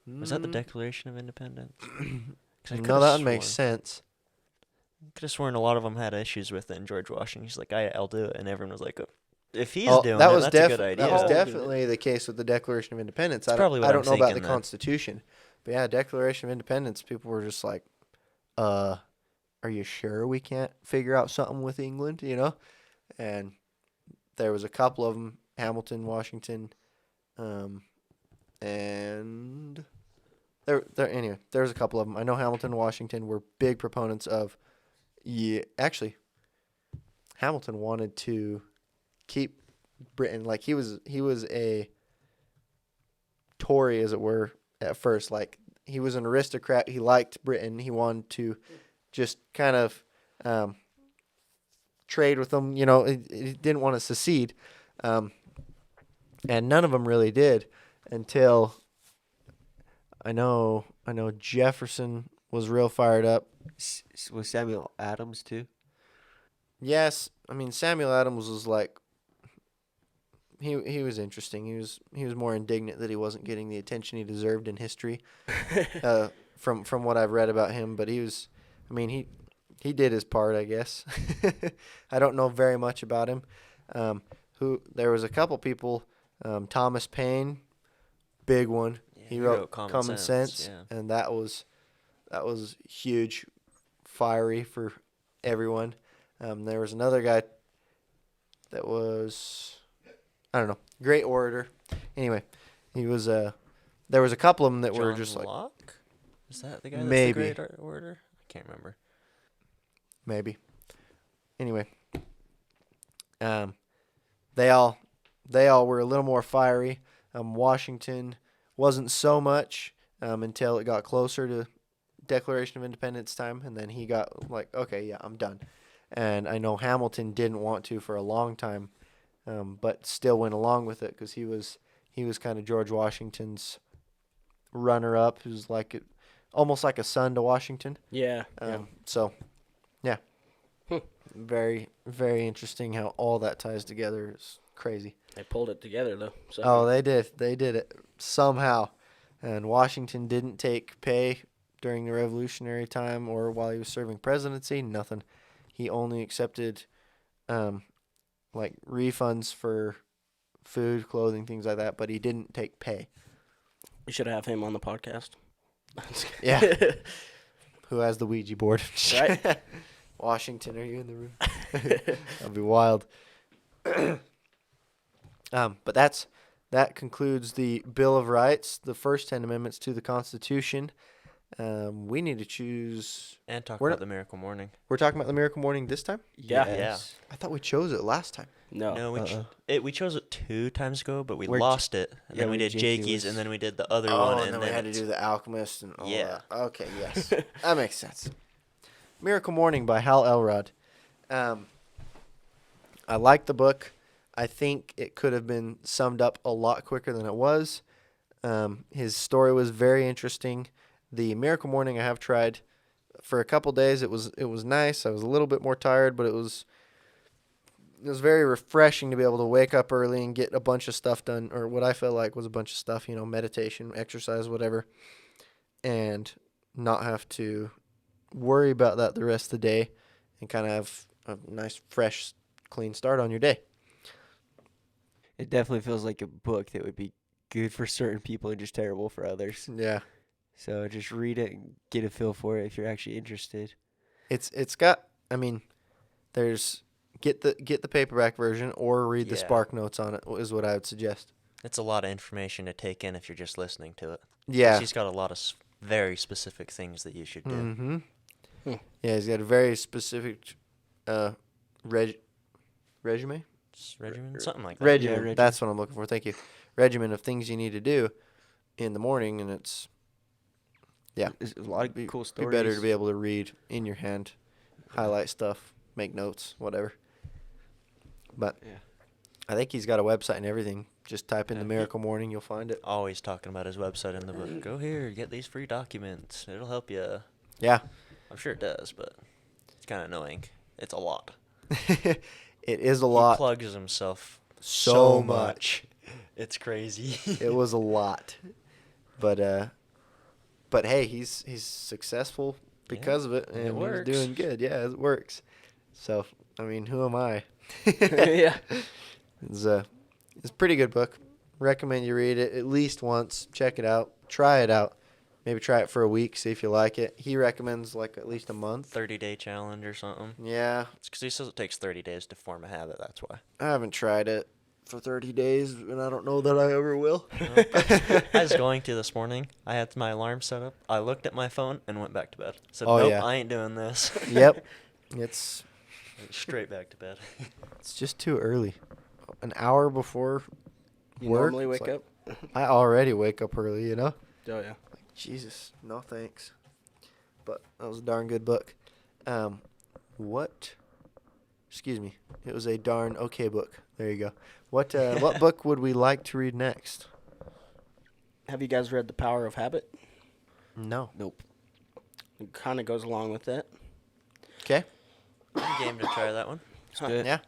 Was that the Declaration of Independence? 'Cause I No, coulda that would make sworn- sense. Could have sworn a lot of them had issues with it, and George Washington, he's like, I'll do it, and everyone was like, oh, if he's doing that it, was that's a good idea. That was Oh. definitely the case with the Declaration of Independence. That's I probably don't, what I don't I'm know about the thinking then. Constitution, but yeah, Declaration of Independence. People were just like, "Are you sure we can't figure out something with England?" You know, and there was a couple of them: Hamilton, Washington, and anyway, there was a couple of them. I know Hamilton and Washington were big proponents of. Yeah, actually, Hamilton wanted to keep Britain, like he was a Tory, as it were, at first. Like he was an aristocrat. He liked Britain. He wanted to just kind of trade with them. You know, he didn't want to secede, and none of them really did until I know Jefferson was real fired up. Was Samuel Adams too? Yes, I mean Samuel Adams was like he was interesting. He was more indignant that he wasn't getting the attention he deserved in history. From what I've read about him, but he did his part, I guess. I don't know very much about him. There was a couple people, Thomas Paine, big one. Yeah, he wrote Common Sense, yeah. and that was huge, fiery for everyone. There was another guy that was, I don't know, great orator. Anyway, he was there was a couple of them that were John just like Locke? Is that the guy that's Maybe. the great orator? I can't remember. maybe. Anyway, they all were a little more fiery. Washington wasn't so much until it got closer to Declaration of Independence time, and then he got like, okay, yeah, I'm done. And I know Hamilton didn't want to for a long time, but still went along with it because he was kind of George Washington's runner-up, who's like almost like a son to Washington. Yeah. So, yeah, very, very interesting how all that ties together. It's crazy. They pulled it together though. So. Oh, they did. They did it somehow. And Washington didn't take pay during the Revolutionary time or while he was serving presidency. Nothing. He only accepted, like refunds for food, clothing, things like that. But he didn't take pay. We should have him on the podcast. Yeah. Who has the Ouija board? Right. Washington, are you in the room? That'd be wild. But that concludes the Bill of Rights, the first 10 amendments to the Constitution. We need to choose. And talk We're about not- the miracle morning. We're talking about the Miracle Morning this time? Yeah. Yes. I thought we chose it last time. No. No, we chose it 2 times ago, but we Where J- lost it. And yeah, then we where did Jakey Jakey's, was- and then we did the other one, and then we had to it's- do the Alchemist and all Yeah. that. Okay, yes. That makes sense. Miracle Morning by Hal Elrod. I like the book. I think it could have been summed up a lot quicker than it was. His story was very interesting. The Miracle Morning I have tried for a couple days. It was nice. I was a little bit more tired, but it was very refreshing to be able to wake up early and get a bunch of stuff done, or what I felt like was a bunch of stuff, meditation, exercise, whatever, and not have to worry about that the rest of the day and kind of have a nice, fresh, clean start on your day. It definitely feels like a book that would be good for certain people and just terrible for others. Yeah. So just read it and get a feel for it if you're actually interested. It's got, there's get the paperback version or read the Yeah. Spark Notes on it is what I would suggest. It's a lot of information to take in if you're just listening to it. Yeah. He's got a lot of very specific things that you should do. Mm-hmm. Hmm. Yeah, he's got a very specific regimen. Regimen, something like that. Regimen. regimen. That's what I'm looking for. Thank you. Regimen of things you need to do in the morning, and it's There's a lot of be, cool be stories. better to be able to read in your hand, highlight stuff, make notes, whatever. But Yeah. I think he's got a website and everything. Just type in Yeah, the he- Miracle Morning, you'll find it. Always talking about his website in the book. Go here, get these free documents. It'll help you. Yeah. I'm sure it does, but it's kind of annoying. It's a lot. It is a He lot. plugs himself So much. It's crazy. It was a lot. But hey, he's successful because of it, and it and works. he's doing good. Yeah, it works. So, who am I? Yeah. It's a pretty good book. Recommend you read it at least once. Check it out. Try it out. Maybe try it for a week, see if you like it. He recommends like at least a month. 30-day challenge or something. Yeah, It's because he says it takes 30 days to form a habit. That's why. I haven't tried it for 30 days, and I don't know that I ever will. I was going to this morning. I had my alarm set up. I looked at my phone and went back to bed. Said, Oh, nope, yeah. I ain't doing this. Yep. It's Straight back to bed. just too early. An hour before You work. normally it's wake like- up? I already wake up early, Oh, yeah. Jesus, no thanks. But that was a darn good book. Excuse me. It was a darn okay book. There you go. What book would we like to read next? Have you guys read The Power of Habit? No. Nope. It kind of goes along with that. Okay. I'm game to try that one. It's good. Yeah.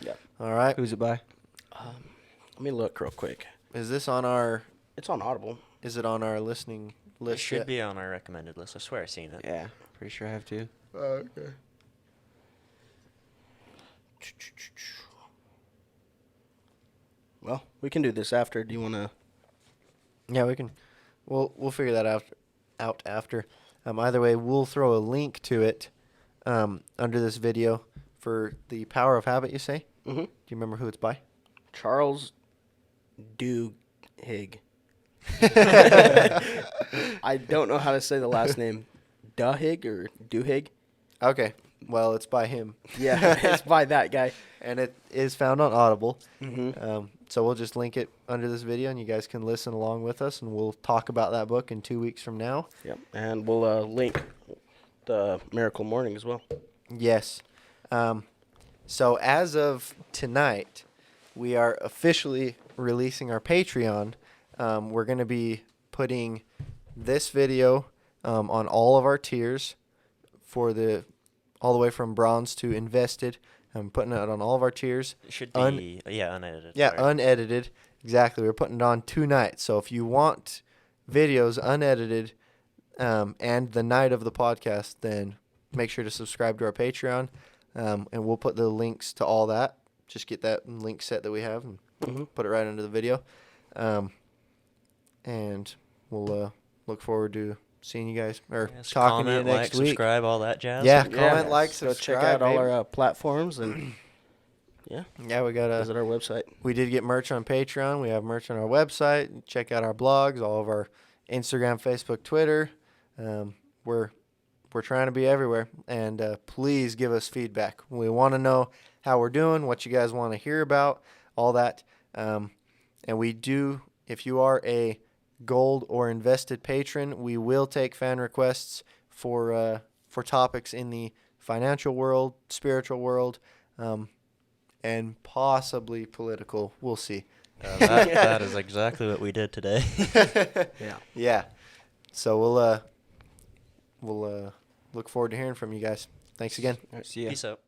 Yeah. All right. Who's it by? Let me look real quick. Is this on our? It's on Audible. Is it on our listening It list? should yet? be on our recommended list. I swear I've seen it. Yeah, pretty sure I have to. Okay. Well, we can do this after. Do you want to? Yeah, we can. We'll figure that out after. Either way, we'll throw a link to it under this video for The Power of Habit. You say? Mm-hmm. Do you remember who it's by? Charles Duhigg. I don't know how to say the last name. Duhigg or Duhigg? Okay. Well, it's by him, Yeah, it's by that guy. and it is found on Audible. Mm-hmm. So we'll just link it under this video, and you guys can listen along with us, and we'll talk about that book in 2 weeks from now. Yep. And we'll link the Miracle Morning as well. Yes. So as of tonight, we are officially releasing our Patreon. We're going to be putting this video on all of our tiers for all the way from bronze to invested. I'm putting it on all of our tiers. It should be, unedited. Yeah, sorry. unedited. Exactly. We're putting it on 2 nights. So if you want videos unedited and the night of the podcast, then make sure to subscribe to our Patreon. And we'll put the links to all that. Just get that link set that we have and Mm-hmm. put it right under the video. And we'll look forward to seeing you guys or Yes, talking to you comment, next like, week. subscribe, all that jazz. Yeah, comment, like, Go subscribe. check out all baby. our platforms and Yeah, we got visit our website. We did get merch on Patreon. We have merch on our website. Check out our blogs, all of our Instagram, Facebook, Twitter. We're trying to be everywhere, and please give us feedback. We want to know how we're doing, what you guys want to hear about, all that. And we do, if you are a gold or invested patron, we will take fan requests for topics in the financial world, spiritual world, and possibly political. We'll see. That is exactly what we did today. Yeah. Yeah. So we'll look forward to hearing from you guys. Thanks again. All right, see ya. Peace out.